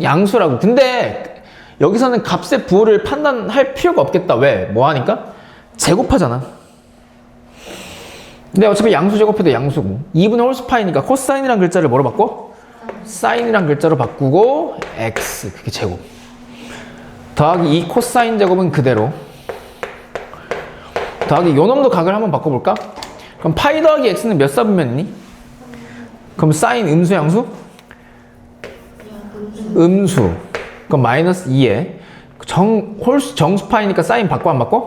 양수라고. 근데 여기서는 값의 부호를 판단할 필요가 없겠다. 왜? 뭐 하니까? 제곱하잖아. 근데 어차피 양수 제곱해도 양수고 2분의 홀수파이니까 코사인이란 글자를 뭐로 바꿔? 사인이란 글자로 바꾸고 x 그게 제곱 더하기 이 코사인 제곱은 그대로 더하기 요놈도 각을 한번 바꿔볼까? 그럼 파이 더하기 x는 몇 사분면이니? 그럼 사인 음수 양수? 음수. 그럼 마이너스 2에 정수파이니까 사인 바꿔 안 바꿔?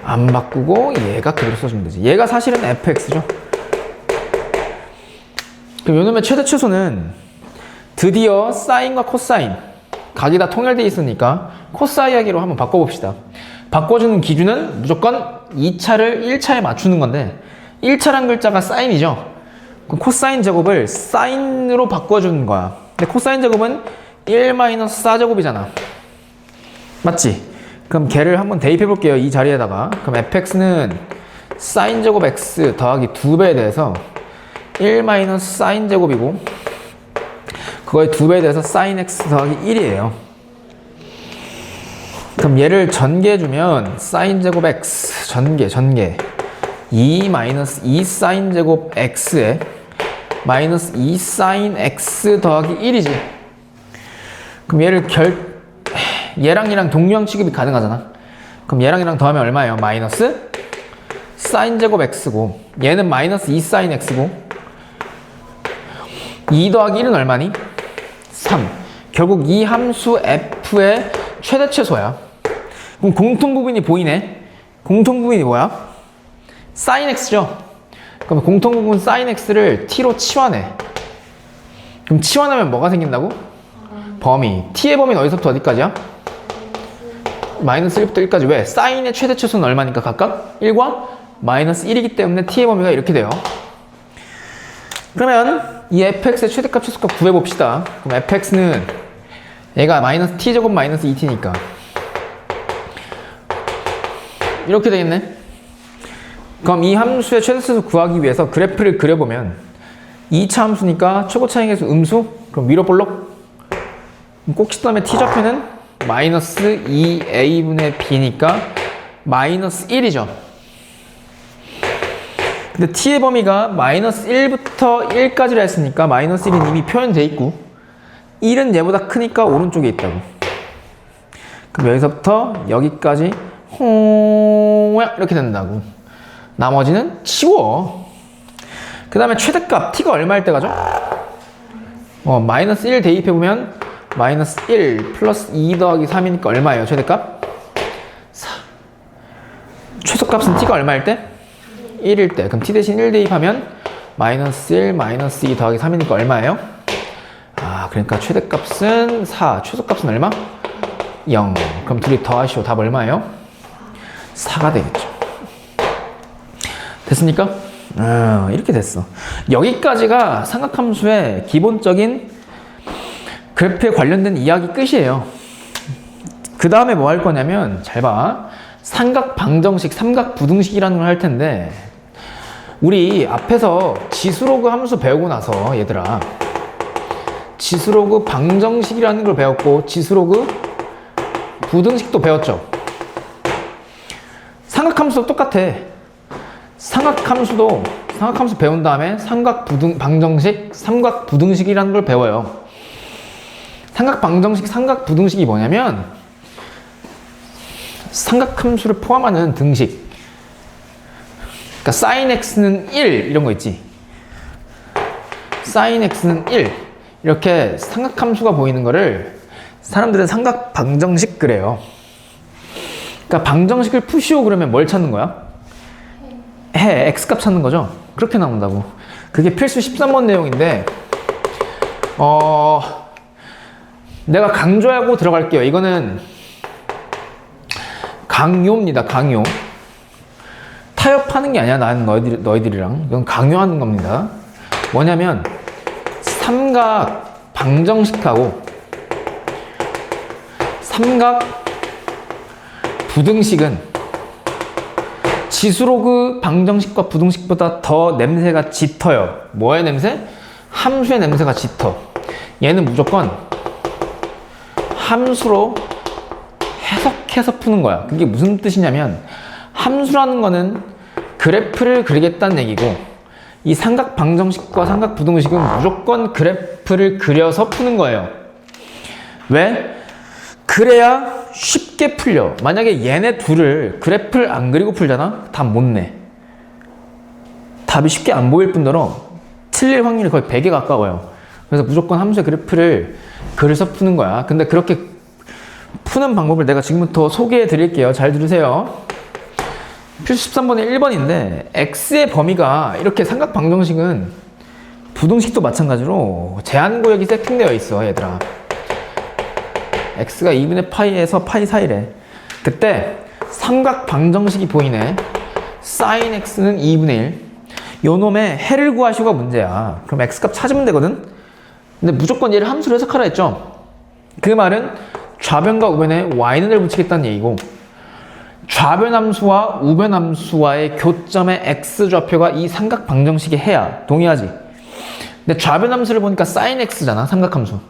안 바꾸고 얘가 그대로 써주면 되지. 얘가 사실은 fx죠. 그럼 요놈의 최대 최소는 드디어 사인과 코사인 각이 다 통일되어 있으니까 코사이하기로 한번 바꿔봅시다. 바꿔주는 기준은 무조건 2차를 1차에 맞추는 건데 1차란 글자가 사인이죠. 그럼 코사인 제곱을 사인으로 바꿔주는 거야. 근데 코사인 제곱은 1-4제곱이잖아. 맞지? 그럼 걔를 한번 대입해 볼게요. 이 자리에다가. 그럼 fx는 사인 제곱 x 더하기 2배에 대해서 1-사인 제곱이고 그거의 2배에 대해서 사인 x 더하기 1이에요. 그럼 얘를 전개해주면 사인 제곱 x 전개 2 사인 제곱 x에 마이너스 2 사인 x 더하기 1이지. 그럼 얘랑 얘랑 동류항 취급이 가능하잖아. 그럼 얘랑 얘랑 더하면 얼마예요? 마이너스 사인 제곱 x고 얘는 마이너스 2 사인 x고 2 더하기 1은 얼마니? 3. 결국 이 함수 f의 최대 최소야. 그럼 공통부분이 보이네. 공통부분이 뭐야? 사인 x죠. 그럼 공통부분 사인 x를 t로 치환해. 그럼 치환하면 뭐가 생긴다고? 범위. t의 범위는 어디서부터 어디까지야? 마이너스 1부터 1까지. 왜? 사인의 최대 최소는 얼마니까 각각? 1과 마이너스 1이기 때문에 t의 범위가 이렇게 돼요. 그러면 이 fx의 최대값 최소값 구해봅시다. 그럼 fx는 얘가 마이너스 t제곱 마이너스 2t니까 이렇게 되겠네. 그럼 이 함수의 최대 최소 구하기 위해서 그래프를 그려보면 2차 함수니까 최고 차이계수 음수? 그럼 위로 볼록? 꼭지 다음에 t좌표는 마이너스 2a분의 b니까 마이너스 1이죠. 근데 t의 범위가 마이너스 1부터 1까지라 했으니까 마이너스 1은 이미 표현되어 있고 1은 얘보다 크니까 오른쪽에 있다고. 그럼 여기서부터 여기까지 이렇게 된다고. 나머지는 치워. 그 다음에 최대값 t가 얼마일 때 가죠? 마이너스 1 대입해보면 마이너스 1 플러스 2 더하기 3이니까 얼마예요? 최대값? 4. 최소값은 t가 얼마일 때? 1일 때. 그럼 t 대신 1 대입하면 마이너스 1 마이너스 2 더하기 3이니까 얼마예요? 그러니까 최대값은 4. 최소값은 얼마? 0. 그럼 둘이 더하시오. 답 얼마예요? 4가 되겠죠. 됐습니까? 이렇게 됐어. 여기까지가 삼각함수의 기본적인 그래프에 관련된 이야기 끝이에요. 그 다음에 뭐 할 거냐면 잘 봐. 삼각 방정식, 삼각 부등식이라는 걸 할 텐데 우리 앞에서 지수로그 함수 배우고 나서 얘들아 지수로그 방정식이라는 걸 배웠고 지수로그 부등식도 배웠죠. 삼각함수도 똑같아. 삼각함수 배운 다음에 방정식, 삼각 부등식이라는 걸 배워요. 삼각 방정식, 삼각 부등식이 뭐냐면 삼각함수를 포함하는 등식. 그러니까 sin x는 1 이런 거 있지. sin x는 1 이렇게 삼각함수가 보이는 거를 사람들은 삼각 방정식 그래요. 그러니까 방정식을 푸시오 그러면 뭘 찾는 거야? 해 x값 찾는 거죠. 그렇게 나온다고. 그게 필수 13번 내용인데 내가 강조하고 들어갈게요. 이거는 강요입니다. 강요. 타협하는 게 아니야. 나는 너희들이랑. 이건 강요하는 겁니다. 뭐냐면 삼각 방정식하고 삼각 부등식은 지수로그 방정식과 부등식보다 더 냄새가 짙어요. 뭐의 냄새? 함수의 냄새가 짙어. 얘는 무조건 함수로 해석해서 푸는 거야. 그게 무슨 뜻이냐면 함수라는 거는 그래프를 그리겠다는 얘기고 이 삼각 방정식과 삼각 부등식은 무조건 그래프를 그려서 푸는 거예요. 왜? 그래야 쉽게 풀려. 만약에 얘네 둘을 그래프를 안 그리고 풀잖아? 답 못 내. 답이 쉽게 안 보일 뿐더러 틀릴 확률이 거의 100에 가까워요. 그래서 무조건 함수의 그래프를 그려서 푸는 거야. 근데 그렇게 푸는 방법을 내가 지금부터 소개해 드릴게요. 잘 들으세요. 필수 13번의 1번인데 x의 범위가 이렇게 삼각 방정식은 부등식도 마찬가지로 제한구역이 세팅되어 있어. 얘들아. x가 2분의 파이에서 파이 사이래. 그때 삼각 방정식이 보이네. sin x는 2분의 1. 요 놈의 해를 구하시오가 문제야. 그럼 x값 찾으면 되거든. 근데 무조건 얘를 함수로 해석하라 했죠. 그 말은 좌변과 우변에 y는을 붙이겠다는 얘기고 좌변함수와 우변함수와의 교점의 x좌표가 이 삼각 방정식에 해야. 동의하지? 근데 좌변함수를 보니까 sin x잖아. 삼각함수.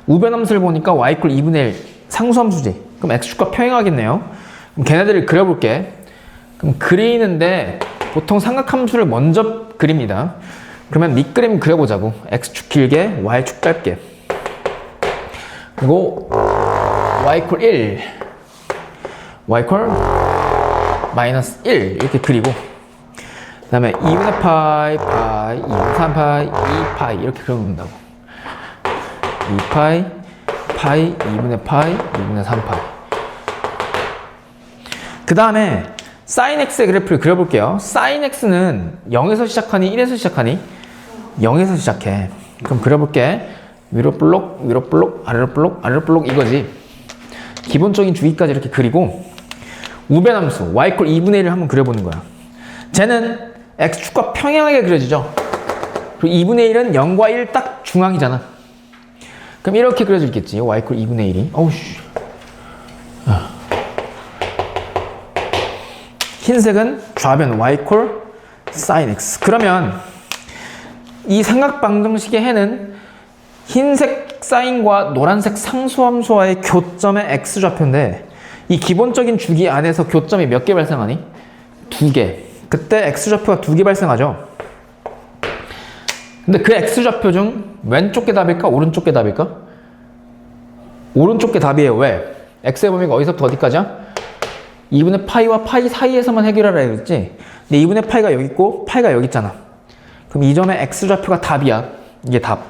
우변함수를 보니까 y = 2분의 1 상수함수지. 그럼 x축과 평행하겠네요. 그럼 걔네들을 그려볼게. 그럼 그리는데 보통 삼각함수를 먼저 그립니다. 그러면 밑그림 그려보자고. x축 길게 y축 짧게. 그리고 y = 1 y = -1 이렇게 그리고 그 다음에 2분의 파이, 파이, 2분의 3파이, 2파이 이렇게 그려놓는다고. 2파이, 파이, 2분의 파이, 2분의 3파이. 그 다음에 sin x의 그래프를 그려볼게요. sin x는 0에서 시작하니 1에서 시작하니? 0에서 시작해. 그럼 그려볼게. 위로 볼록, 위로 볼록, 아래로 볼록, 아래로 볼록 이거지. 기본적인 주기까지 이렇게 그리고 우변함수 y = 2분의 1을 한번 그려보는 거야. 쟤는 x축과 평행하게 그려지죠. 그리고 2분의 1은 0과 1 딱 중앙이잖아. 그럼 이렇게 그려져 있겠지. y = 2분의 1이. 어우씨. 흰색은 좌변 y = sin x. 그러면 이 삼각 방정식의 해는 흰색 사인과 노란색 상수함수와의 교점의 x좌표인데 이 기본적인 주기 안에서 교점이 몇 개 발생하니? 2개. 그때 x좌표가 2개 발생하죠. 근데 그 x좌표 중 왼쪽 게 답일까? 오른쪽 게 답일까? 오른쪽 게 답이에요. 왜? x의 범위가 어디서부터 어디까지야? 2분의 파이와 파이 사이에서만 해결하라 했지. 근데 2분의 파이가 여기 있고 파이가 여기 있잖아. 그럼 이 점의 x좌표가 답이야. 이게 답.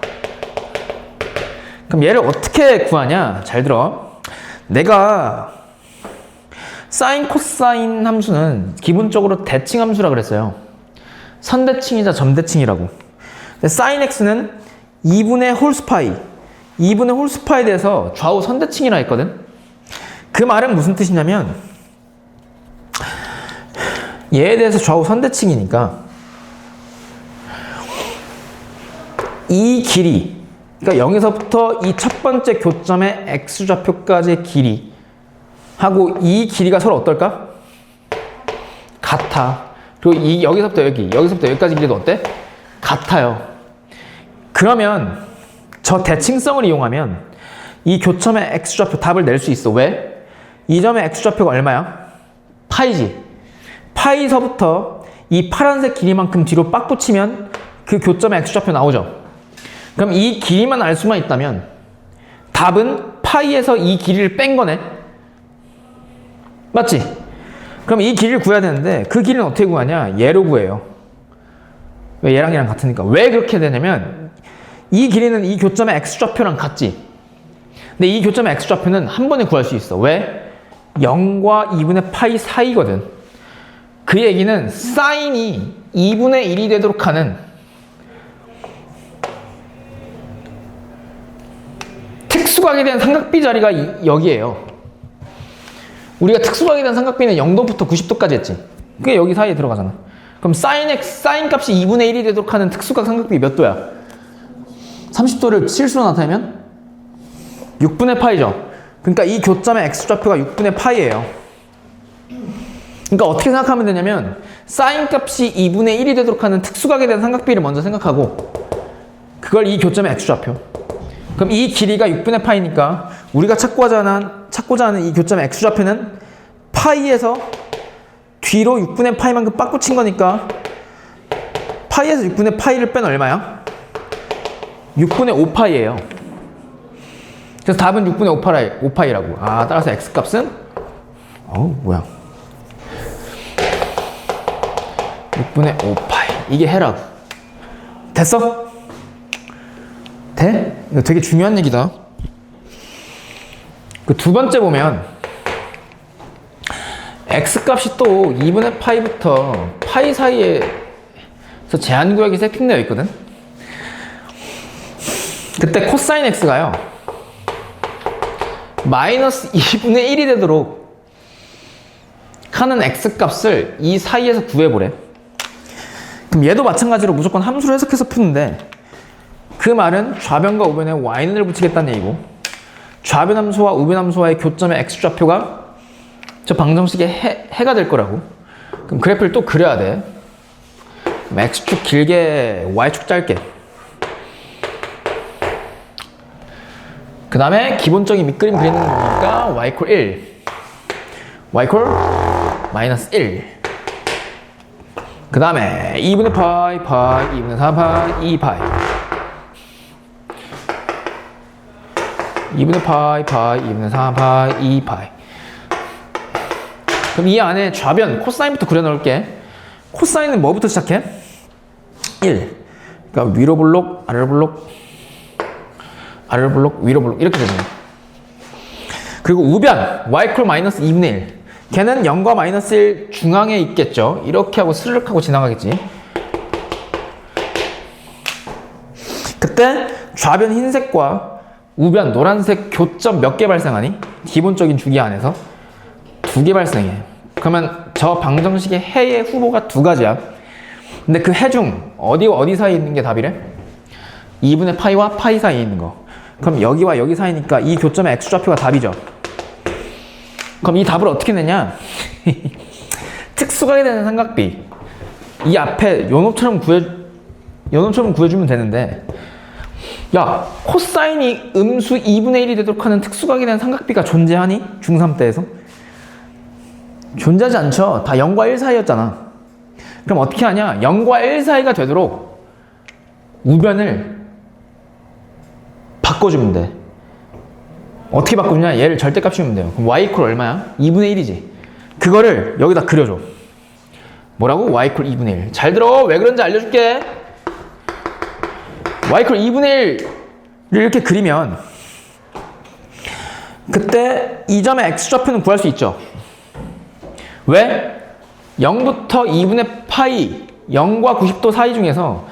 그럼 얘를 어떻게 구하냐? 잘 들어. 내가 사인 코사인 함수는 기본적으로 대칭 함수라 그랬어요. 선대칭이자 점대칭이라고. 근데 사인 x는 2분의 홀수파이 2분의 홀수파이에 대해서 좌우 선대칭이라 했거든. 그 말은 무슨 뜻이냐면 얘에 대해서 좌우 선대칭이니까 이 길이, 그러니까 0에서부터 이 첫 번째 교점의 x좌표까지의 길이 하고 이 길이가 서로 어떨까? 같아. 그리고 여기서부터 여기까지 길이도 어때? 같아요. 그러면 저 대칭성을 이용하면 이 교점의 x좌표 답을 낼 수 있어. 왜? 이 점의 x좌표가 얼마야? 파이지. 파이서부터 이 파란색 길이만큼 뒤로 빡 붙이면 그 교점의 x좌표 나오죠. 그럼 이 길이만 알 수만 있다면 답은 파이에서 이 길이를 뺀 거네. 맞지? 그럼 이 길이를 구해야 되는데 그 길이는 어떻게 구하냐? 얘로 구해요. 왜 얘랑 얘랑 같으니까. 왜 그렇게 되냐면 이 길이는 이 교점의 x좌표랑 같지. 근데 이 교점의 x좌표는 한 번에 구할 수 있어. 왜? 0과 2분의 파이 사이거든. 그 얘기는 사인이 2분의 1이 되도록 하는 특수각에 대한 삼각비 자리가 여기에요. 우리가 특수각에 대한 삼각비는 0도부터 90도까지 했지. 그게 여기 사이에 들어가잖아. 그럼 사인 값이 2분의 1이 되도록 하는 특수각 삼각비 몇 도야? 30도를 실수로 나타내면 6분의 파이죠. 그러니까 이 교점의 x좌표가 6분의 파이예요. 그러니까 어떻게 생각하면 되냐면 사인 값이 2분의 1이 되도록 하는 특수각에 대한 삼각비를 먼저 생각하고 그걸 이 교점의 x좌표. 그럼 이 길이가 6분의 파이니까 우리가 찾고자 하는 이 교점의 x좌표는 파이에서 뒤로 6분의 파이만큼 빠꾸친 거니까 파이에서 6분의 파이를 뺀 얼마야? 6분의 5파이예요. 그래서 답은 6분의 5파이라고. 아, 따라서 x값은 뭐야? 6분의 5파이. 이게 해라고. 됐어? 돼? 이거 되게 중요한 얘기다. 그 두 번째 보면 x값이 또 2분의 파이부터 파이 사이에서 제한 구역이 세팅되어 있거든. 그때 코사인 x가요 마이너스 2분의 1이 되도록 하는 x값을 이 사이에서 구해보래. 그럼 얘도 마찬가지로 무조건 함수로 해석해서 푸는데 그 말은 좌변과 우변에 y는을 붙이겠다는 얘기고 좌변 함수와 우변 함수와의 교점의 x좌표가 저 방정식의 해가 될 거라고. 그럼 그래프를 또 그려야 돼. 그럼 x축 길게 y축 짧게. 그 다음에 기본적인 밑그림 그리는 거니까 y = 1 y = 마이너스 1. 그 다음에 2분의 파이 2분의 4파이 2파이 2분의 파이 2분의 4파이 2파이. 그럼 이 안에 좌변 코사인부터 그려놓을게. 코사인은 뭐부터 시작해? 1. 그러니까 위로 볼록 아래로 볼록 아래로 볼록 위로 볼록 이렇게 되잖아. 그리고 우변 y = 마이너스 2분의 1. 걔는 0과 마이너스 1 중앙에 있겠죠. 이렇게 하고 스르륵 하고 지나가겠지. 그때 좌변 흰색과 우변 노란색 교점 몇 개 발생하니? 기본적인 주기 안에서 2개 발생해. 그러면 저 방정식의 해의 후보가 2가지야. 근데 그 해 중 어디 사이에 있는 게 답이래? 2분의 파이와 파이 사이에 있는 거. 그럼 여기와 여기 사이니까 이 교점의 x좌표가 답이죠. 그럼 이 답을 어떻게 내냐? 특수각에 대한 삼각비. 이 앞에 요놈처럼 구해주면 되는데 야, 코사인이 음수 2분의 1이 되도록 하는 특수각에 대한 삼각비가 존재하니? 중3 때에서? 존재하지 않죠. 다 0과 1 사이였잖아. 그럼 어떻게 하냐? 0과 1 사이가 되도록 우변을 바꿔주면 돼. 어떻게 바꾸냐? 얘를 절대값 씌우면 돼요. 그럼 y = 얼마야? 2분의 1이지. 그거를 여기다 그려줘. 뭐라고? y = 2분의 1. 잘 들어. 왜 그런지 알려줄게. y = 2분의 1을 이렇게 그리면 그때 이 점의 x좌표는 구할 수 있죠. 왜? 0부터 2분의 파이 0과 90도 사이 중에서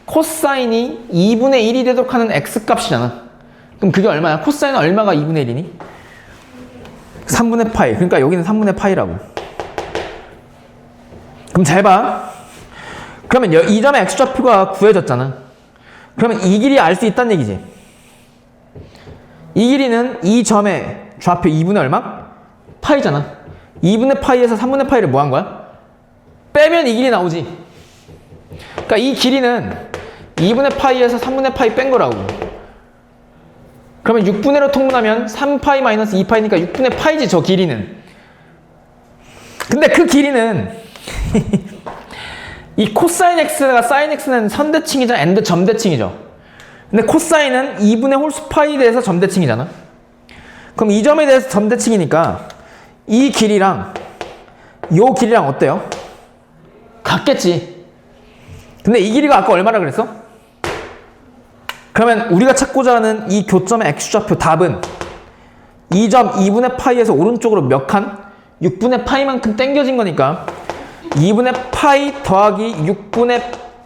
코사인이 2분의 1이 되도록 하는 x값이잖아. 그럼 그게 얼마야? 코사인은 얼마가 2분의 1이니? 3분의 파이. 그러니까 여기는 3분의 파이라고. 그럼 잘 봐. 그러면 이 점의 x좌표가 구해졌잖아. 그러면 이 길이 알 수 있다는 얘기지. 이 길이는 이 점의 좌표 2분의 얼마? 파이잖아. 2분의 파이에서 3분의 파이를 뭐 한 거야? 빼면 이 길이 나오지. 그러니까 이 길이는 2분의 파이에서 3분의 파이 뺀 거라고. 그러면 6분의로 통분하면 3파이 마이너스 2파이니까 6분의 파이지, 저 길이는. 근데 그 길이는 이 코사인 x가 사인 x는 선대칭이잖아. 엔드 점대칭이죠. 근데 코사인은 2분의 홀수 파이에 대해서 점대칭이잖아. 그럼 이 점에 대해서 점대칭이니까 이 길이랑 요 길이랑 어때요? 같겠지. 근데 이 길이가 아까 얼마라 그랬어? 그러면 우리가 찾고자 하는 이 교점의 x좌표 답은 2점 2분의 파이에서 오른쪽으로 몇 칸? 6분의 파이만큼 당겨진 거니까 2분의 파이 더하기 6분의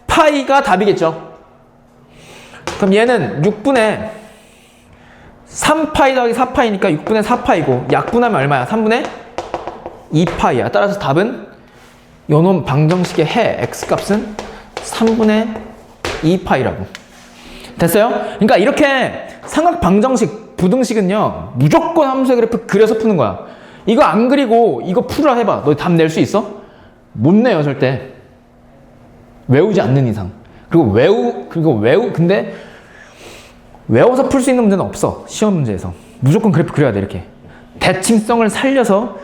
파이가 답이겠죠. 그럼 얘는 6분의 3파이 더하기 4파이니까 6분의 4파이고 약분하면 얼마야? 3분의 2파이야. 따라서 답은 요놈 방정식의 해 x값은 3분의 2파이라고. 됐어요? 그러니까 이렇게 삼각 방정식, 부등식은요 무조건 함수의 그래프 그려서 푸는 거야. 이거 안 그리고 이거 풀으라 해봐. 너 답 낼 수 있어? 못 내요 절대. 외우지 않는 이상. 근데 외워서 풀 수 있는 문제는 없어. 시험 문제에서 무조건 그래프 그려야 돼. 이렇게 대칭성을 살려서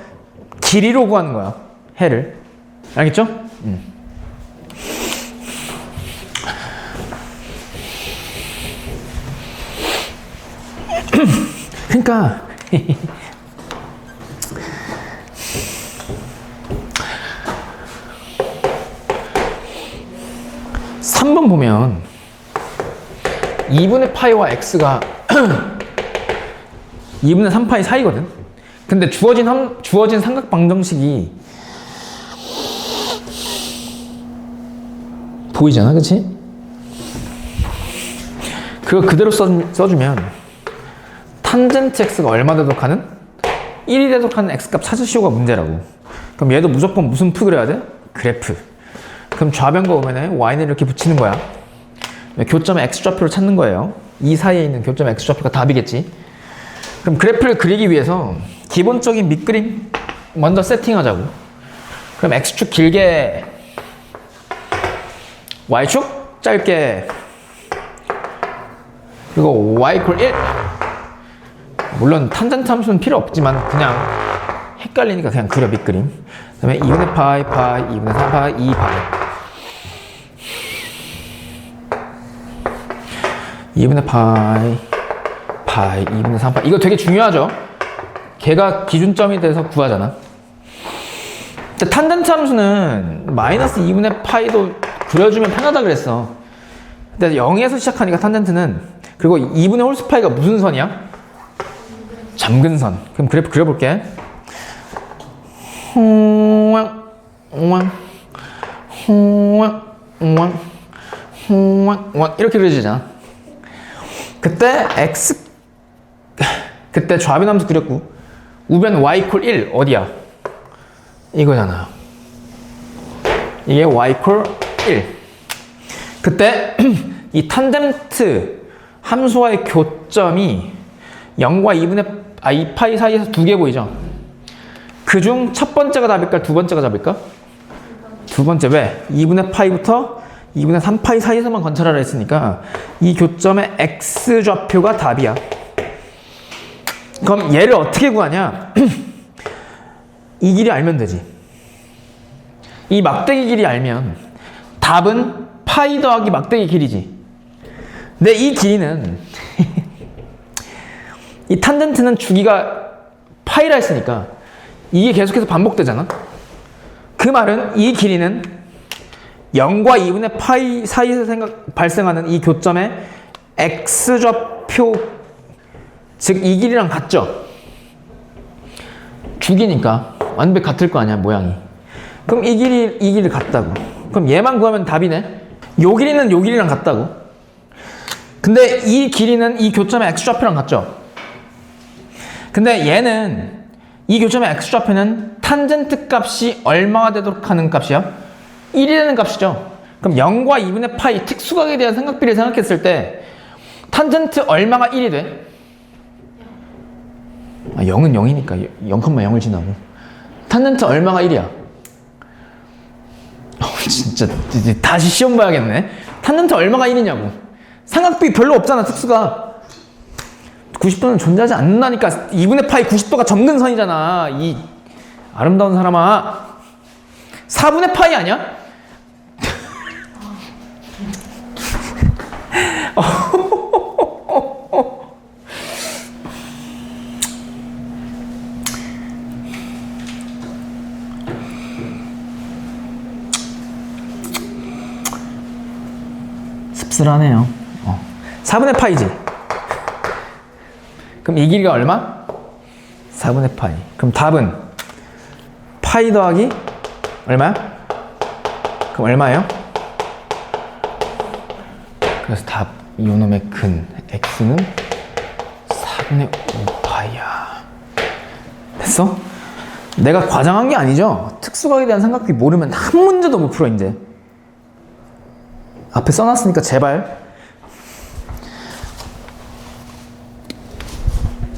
길이로 구하는 거야. 해를. 알겠죠? 그러니까 3번 보면 2분의 파이와 x가 2분의 3파이 사이거든. 근데 주어진 삼각 방정식이 보이잖아, 그치? 그거 그대로 써주면 탄젠트 x가 얼마 대독하는? 1이 대독하는 x값 찾으시오가 문제라고. 그럼 얘도 무조건 무슨 프 그려야 돼? 그래프. 그럼 좌변과 우변에 y는 이렇게 붙이는 거야. 교점의 x좌표를 찾는 거예요. 이 사이에 있는 교점의 x좌표가 답이겠지. 그럼 그래프를 그리기 위해서 기본적인 밑그림 먼저 세팅하자고. 그럼 x축 길게, y축 짧게, 그리고 y = 1. 물론 탄젠트 함수는 필요 없지만 그냥 헷갈리니까 그냥 그려 밑그림. 그 다음에 2분의 파이, 2분의 3파이, 2파이. 2분의 파이, 2분의 3파이. 이거 되게 중요하죠? 걔가 기준점이 돼서 구하잖아. 근데 탄젠트 함수는 마이너스 2분의 파이도 그려주면 편하다 그랬어. 근데 0에서 시작하니까 탄젠트는, 그리고 2분의 홀스파이가 무슨 선이야? 잠근 선. 그럼 그래프 그려볼게. 이렇게 그려지잖아. 그때 좌변 함수 그렸고 우변 y = 1 어디야? 이거잖아. 이게 y = 1. 그때 이 탄젠트 함수와의 교점이 0과 2파이 사이에서 두 개 보이죠? 그중 첫 번째가 답일까? 두 번째가 답일까? 두 번째. 왜? 2분의 파이부터 2분의 3파이 사이에서만 관찰하라 했으니까 이 교점의 x좌표가 답이야. 그럼 얘를 어떻게 구하냐? 이 길이 알면 되지. 이 막대기 길이 알면 답은 파이 더하기 막대기 길이지. 근데 이 길이는 이 탄젠트는 주기가 파이라 했으니까 이게 계속해서 반복되잖아. 그 말은 이 길이는 0과 2분의 파이 사이에서 발생하는 이 교점의 x좌표, 즉 이 길이랑 같죠? 주기니까 완벽히 같을 거 아니야, 모양이. 그럼 이 길이 같다고. 그럼 얘만 구하면 답이네. 요 길이는 요 길이랑 같다고. 근데 이 길이는 이 교점의 x좌표랑 같죠? 근데 얘는 이 교점의 x좌표는 탄젠트 값이 얼마가 되도록 하는 값이야? 1이라는 값이죠. 그럼 0과 2분의 파이 특수각에 대한 삼각비를 생각했을 때 탄젠트 얼마가 1이 돼? 0은 0이니까 0,0을 지나고. 탄젠트 얼마가 1이야? 진짜 다시 시험 봐야겠네. 탄젠트 얼마가 1이냐고. 삼각비 별로 없잖아, 특수각. 90도는 존재하지 않는다니까. 2분의 파이 90도가 점근선이잖아. 이 아름다운 사람아. 4분의 파이 아니야? 쓸쓸하네요. 4분의 파이지. 그럼 이 길이가 얼마? 4분의 파이. 그럼 답은 파이 더하기 얼마야? 그럼 얼마예요? 그래서 답 요놈의 근 x는 4분의 5파이야. 됐어? 내가 과장한 게 아니죠? 특수각에 대한 삼각비 모르면 한 문제도 못 풀어 이제. 앞에 써놨으니까 제발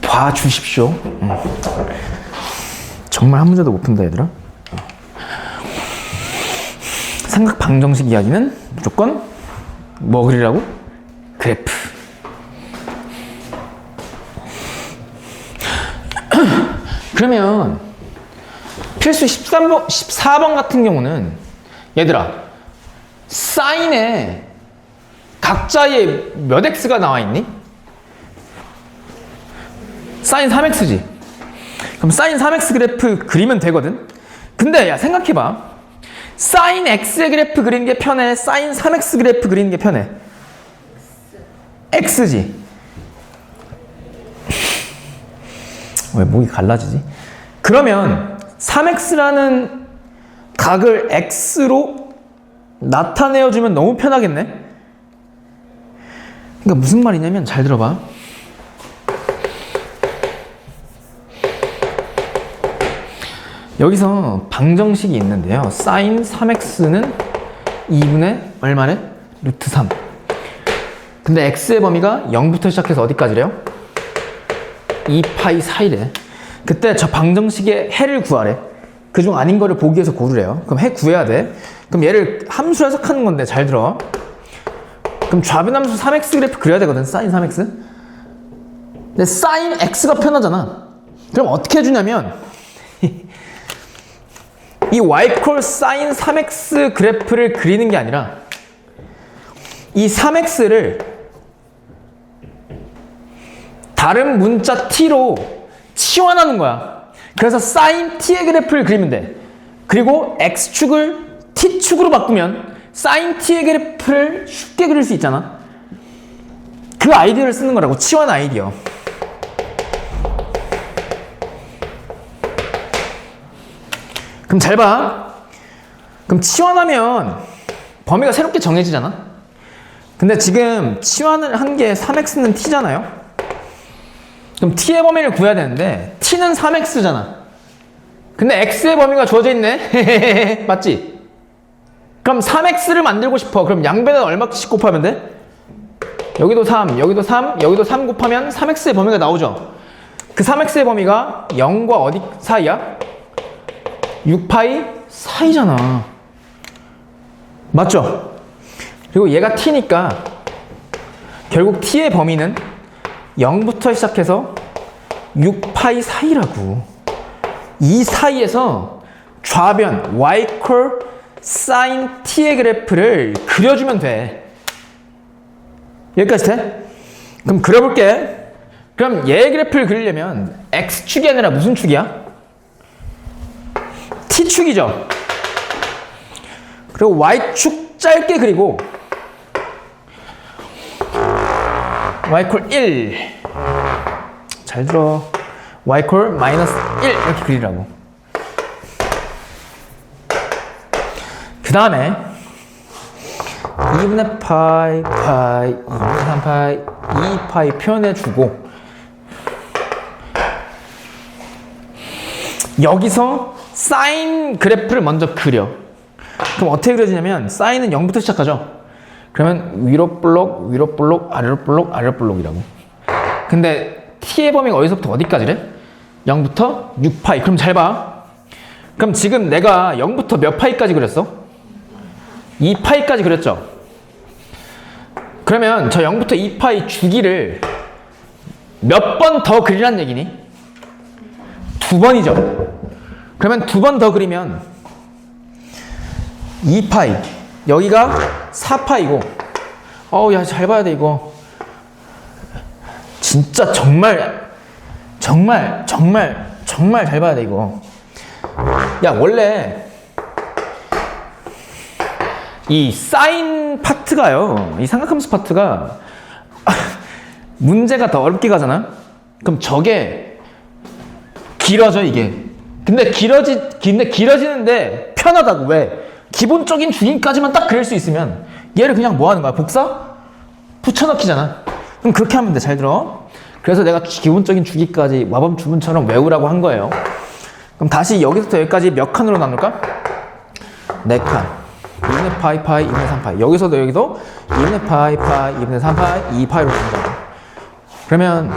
봐주십시오. 정말 한 문제도 못 푼다 얘들아. 삼각 방정식 이야기는 무조건 뭐 그리라고? 그래프. 그러면 필수 14번 같은 경우는 얘들아 사인에 각자의 몇 x가 나와 있니? 사인 3x지. 그럼 사인 3x 그래프 그리면 되거든. 근데 야 생각해봐. 사인 x의 그래프 그리는 게 편해? 사인 3x 그래프 그리는 게 편해? x지. 왜 목이 갈라지지? 그러면 3x라는 각을 x로 나타내어주면 너무 편하겠네? 그러니까 무슨 말이냐면 잘 들어봐. 여기서 방정식이 있는데요. 사인 3x는 2분의 얼마래? 루트 3. 근데 x의 범위가 0부터 시작해서 어디까지래요? 2파이 사이래. 그때 저 방정식의 해를 구하래. 그중 아닌 거를 보기 위해서 고르래요. 그럼 해 구해야 돼. 그럼 얘를 함수로 해석하는 건데 잘 들어. 그럼 좌변함수 3x 그래프 그려야 되거든. 사인 3x. 근데 사인 x가 편하잖아. 그럼 어떻게 해주냐면 이 y 사인 3x 그래프를 그리는 게 아니라 이 3x를 다른 문자 t로 치환하는 거야. 그래서 사인 t의 그래프를 그리면 돼. 그리고 x축을 t축으로 바꾸면 사인 t의 그래프를 쉽게 그릴 수 있잖아. 그 아이디어를 쓰는 거라고. 치환 아이디어. 그럼 잘 봐. 그럼 치환하면 범위가 새롭게 정해지잖아. 근데 지금 치환을 한 게 3x는 t잖아요. 그럼 t의 범위를 구해야 되는데 t는 3x잖아. 근데 x의 범위가 주어져 있네. 맞지? 그럼 3x를 만들고 싶어. 그럼 양변에 얼마씩 곱하면 돼? 여기도 3, 여기도 3, 여기도 3 곱하면 3x의 범위가 나오죠. 그 3x의 범위가 0과 어디 사이야? 6파이 사이잖아. 맞죠? 그리고 얘가 t니까 결국 t의 범위는 0부터 시작해서 6파이 사이라고. 이 사이에서 좌변 y 사인 t의 그래프를 그려주면 돼. 여기까지 돼? 그럼 그려볼게. 그럼 얘의 그래프를 그리려면 x축이 아니라 무슨 축이야? t축이죠. 그리고 y축 짧게 그리고 y 1. 잘 들어. y 마이너스 1 이렇게 그리라고. 그 다음에 2분의 파이, 2분의 3파이, 2파이 표현해주고 여기서 사인 그래프를 먼저 그려. 그럼 어떻게 그려지냐면 사인은 0부터 시작하죠. 그러면 위로 볼록, 위로 볼록, 아래로 볼록, 아래로 볼록이라고. 근데 t의 범위가 어디서부터 어디까지래? 0부터 6파이. 그럼 잘 봐. 그럼 지금 내가 0부터 몇 파이까지 그렸어? 2파이까지 그렸죠? 그러면 저 0부터 2파이 주기를 몇 번 더 그리란 얘기니? 2번이죠. 그러면 2번 더 그리면 2파이. 여기가 4파이고. 어우, 야, 잘 봐야 돼, 이거. 진짜 정말 잘 봐야 돼, 이거. 야, 원래 이 사인 파트가요. 이 삼각함수 파트가 문제가 더 어렵게 가잖아. 그럼 저게 길어져 이게. 근데 길어지는데 편하다고. 왜? 기본적인 주기까지만 딱 그릴 수 있으면 얘를 그냥 뭐 하는 거야? 복사? 붙여넣기잖아. 그럼 그렇게 하면 돼. 잘 들어. 그래서 내가 기본적인 주기까지 마법 주문처럼 외우라고 한 거예요. 그럼 다시 여기서부터 여기까지 몇 칸으로 나눌까? 4칸. 2분의 파이 파이 2분의 3파이. 여기서도 여기도 2분의 파이 파이 2분의 3파이 2파이로 나눈다고. 그러면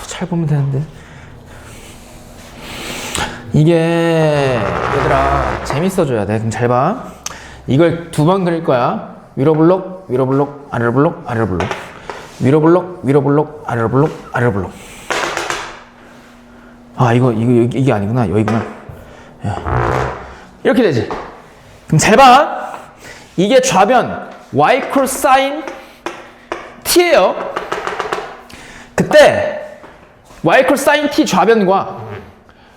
잘 보면 되는데. 이게 얘들아 재밌어져야 돼. 그럼 잘 봐. 이걸 2번 그릴 거야. 위로 블록, 위로 블록, 아래로 블록, 아래로 블록. 위로 블록, 위로 블록, 아래로 블록, 아래로 블록. 아 이게 아니구나. 여기구나. 이렇게 되지. 그럼 잘 봐. 이게 좌변 y 코사인 t예요. 그때 y 코사인 t 좌변과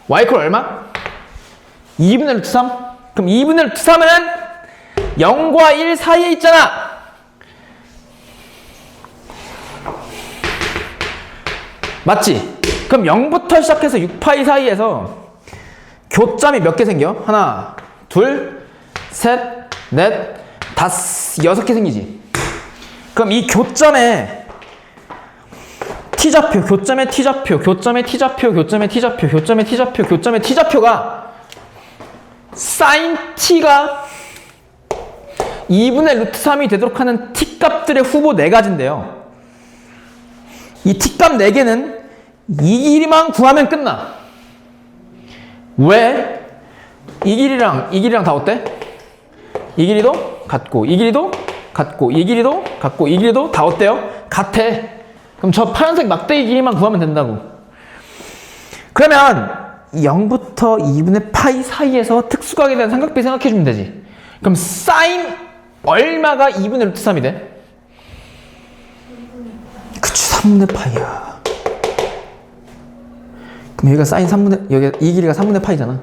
y 콜 얼마? 2분의 루트 3? 그럼 2분의 루트 3은 0과 1 사이에 있잖아. 맞지? 그럼 0부터 시작해서 6파이 사이에서 교점이 몇 개 생겨? 하나, 둘, 셋, 넷, 다섯, 6개 생기지. 그럼 이 교점에 T좌표, 교점의 T좌표, 교점의 T좌표, 교점의 T좌표, 교점의 T좌표, 교점의 T좌표가 sin T가 2분의 루트 3이 되도록 하는 T값들의 후보 4가지인데요. 이 T값 4개는 이 길이만 구하면 끝나. 왜? 이 길이랑 다 어때? 이 길이도 같고, 이 길이도 같고, 이 길이도 같고, 이 길이도 다 어때요? 같아. 그럼 저 파란색 막대기 길이만 구하면 된다고. 그러면 0부터 2분의 파이 사이에서 특수각에 대한 삼각비 생각해주면 되지. 그럼 사인 얼마가 2분의 루트 3이 돼? 그치, 3분의 파이야. 그럼 여기가 사인 3분의, 여기 이 길이가 3분의 파이잖아.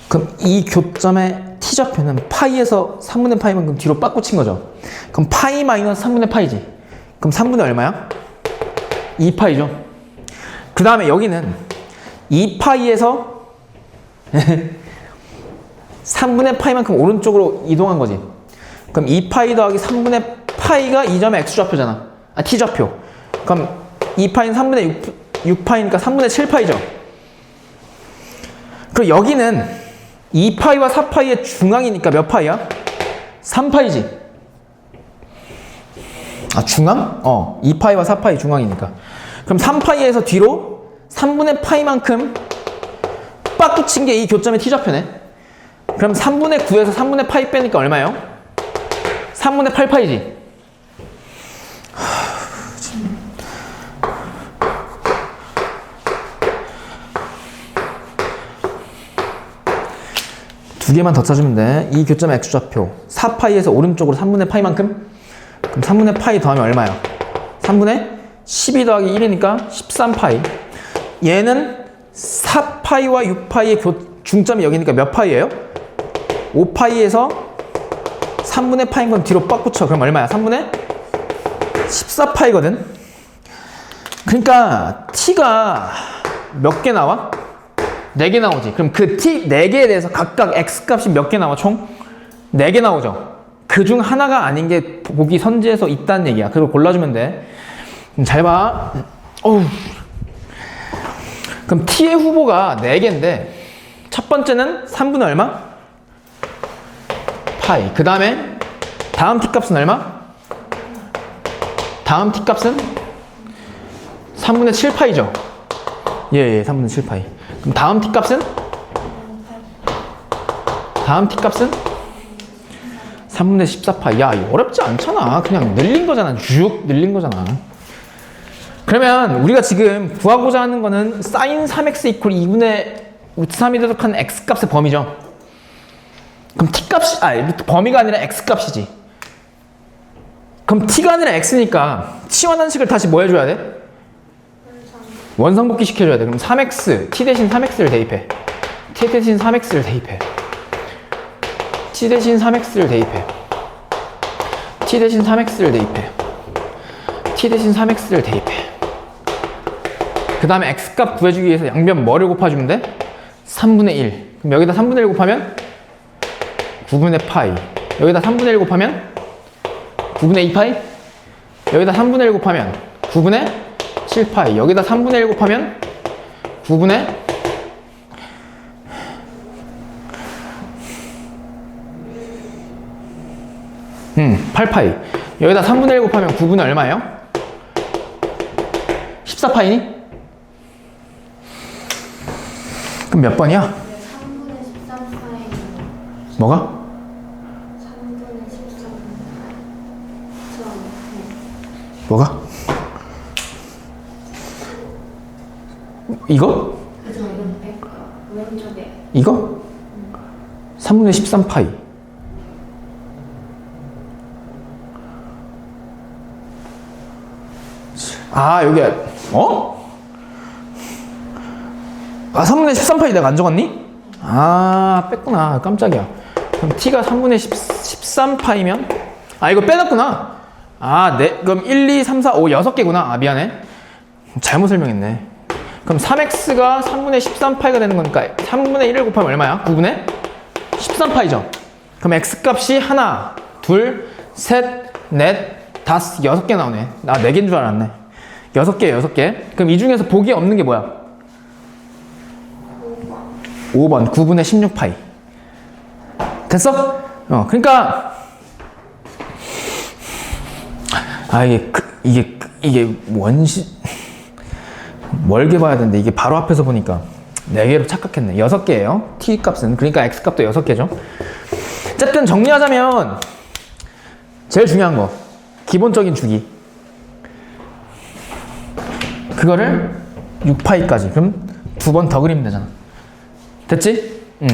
그럼 이 교점의 T좌표는 파이에서 3분의 파이만큼 뒤로 빠꾸친 거죠. 그럼 파이 마이너스 3분의 파이지. 그럼 3분의 얼마야? 2파이죠. 그 다음에 여기는 2파이에서 3분의 파이만큼 오른쪽으로 이동한 거지. 그럼 2파이 더하기 3분의 파이가 이 점의 X좌표잖아. 아, T좌표. 그럼 2파이는 3분의 6파이니까 3분의 7파이죠. 그리고 여기는 2파이와 4파이의 중앙이니까 몇 파이야? 3파이지. 아, 중앙? 2파이와 4파이 중앙이니까. 그럼 3파이에서 뒤로 3분의 파이만큼 빡 붙인 게 이 교점의 T좌표네. 그럼 3분의 9에서 3분의 파이 빼니까 얼마예요? 3분의 8파이지. 두 개만 더 짜주면 돼. 이 교점의 X좌표 4파이에서 오른쪽으로 3분의 파이만큼? 그럼 3분의 파이 더하면 얼마야? 3분의 12 더하기 1이니까 13파이. 얘는 4파이와 6파이의 중점이 여기니까 몇 파이예요? 5파이에서 3분의 파인 건 뒤로 빡 붙여. 그럼 얼마야? 3분의 14파이거든. 그러니까 T가 몇 개 나와? 4개 나오지. 그럼 그 T 4개에 대해서 각각 X값이 몇 개 나와? 총? 4개 나오죠. 그 중 하나가 아닌 게 보기 선지에서 있다는 얘기야. 그걸 골라주면 돼. 잘 봐. 그럼 T의 후보가 4개인데 첫 번째는 3분의 얼마? 파이. 그 다음에 다음 T값은 얼마? 다음 T값은 3분의 7파이죠. 예, 3분의 7파이. 그럼 다음 T값은? 다음 T값은? 3분의 14파이. 야, 이거 어렵지 않잖아. 그냥 늘린 거잖아. 쭉 늘린 거잖아. 그러면 우리가 지금 구하고자 하는 거는 sin 3x 이퀄 2분의 루트 3이 되도록 하는 x값의 범위죠. 그럼 t값이, 범위가 아니라 x값이지. 그럼 t가 아니라 x니까 치환한식을 다시 뭐 해줘야 돼? 원상복귀 시켜줘야 돼. 그럼 3x, t 대신 3x를 대입해. t 대신 3x를 대입해. t 대신 3x를 대입해. t 대신 3x를 대입해. t 대신 3x를 대입해. 그 다음에 x값 구해주기 위해서 양변 뭐를 곱해주면 돼? 3분의 1. 그럼 여기다 3분의 1 곱하면 9분의 파이. 여기다 3분의 1 곱하면 9분의 2파이. 여기다 3분의 1 곱하면 9분의 7파이. 여기다 3분의 1 곱하면 9분의 8파이. 여기다 3분의 1 곱하면 9분의 얼마예요? 14파이니? 그럼 몇 번이야? 3분의 13파이. 뭐가? 3분의 13. 뭐가? 이거? 그죠, 이건 100. 왼쪽에. 이거? 3분의 13파이. 아, 여기, 어? 아, 3분의 13파이 내가 안 적었니? 아, 뺐구나. 깜짝이야. 그럼 t가 3분의 13파이면? 아, 이거 빼놨구나. 아, 네. 그럼 1, 2, 3, 4, 5, 6개구나. 아, 미안해. 잘못 설명했네. 그럼 3x가 3분의 13파이가 되는 거니까 3분의 1을 곱하면 얼마야? 9분의 13파이죠. 그럼 x값이 하나, 둘, 셋, 넷, 다섯, 6개 나오네. 나 4개인 줄 알았네. 6개, 6개. 그럼 이 중에서 복이 없는 게 뭐야? 5번 9분의 16파이. 됐어? 그러니까 아, 이게 원시 멀게 봐야 되는데 이게 바로 앞에서 보니까 4개로 착각했네. 6개예요. t 값은. 그러니까 x 값도 6개죠. 어쨌든 정리하자면 제일 중요한 거 기본적인 주기, 그거를 6파이까지. 그럼 2번 더 그리면 되잖아. 됐지? 응.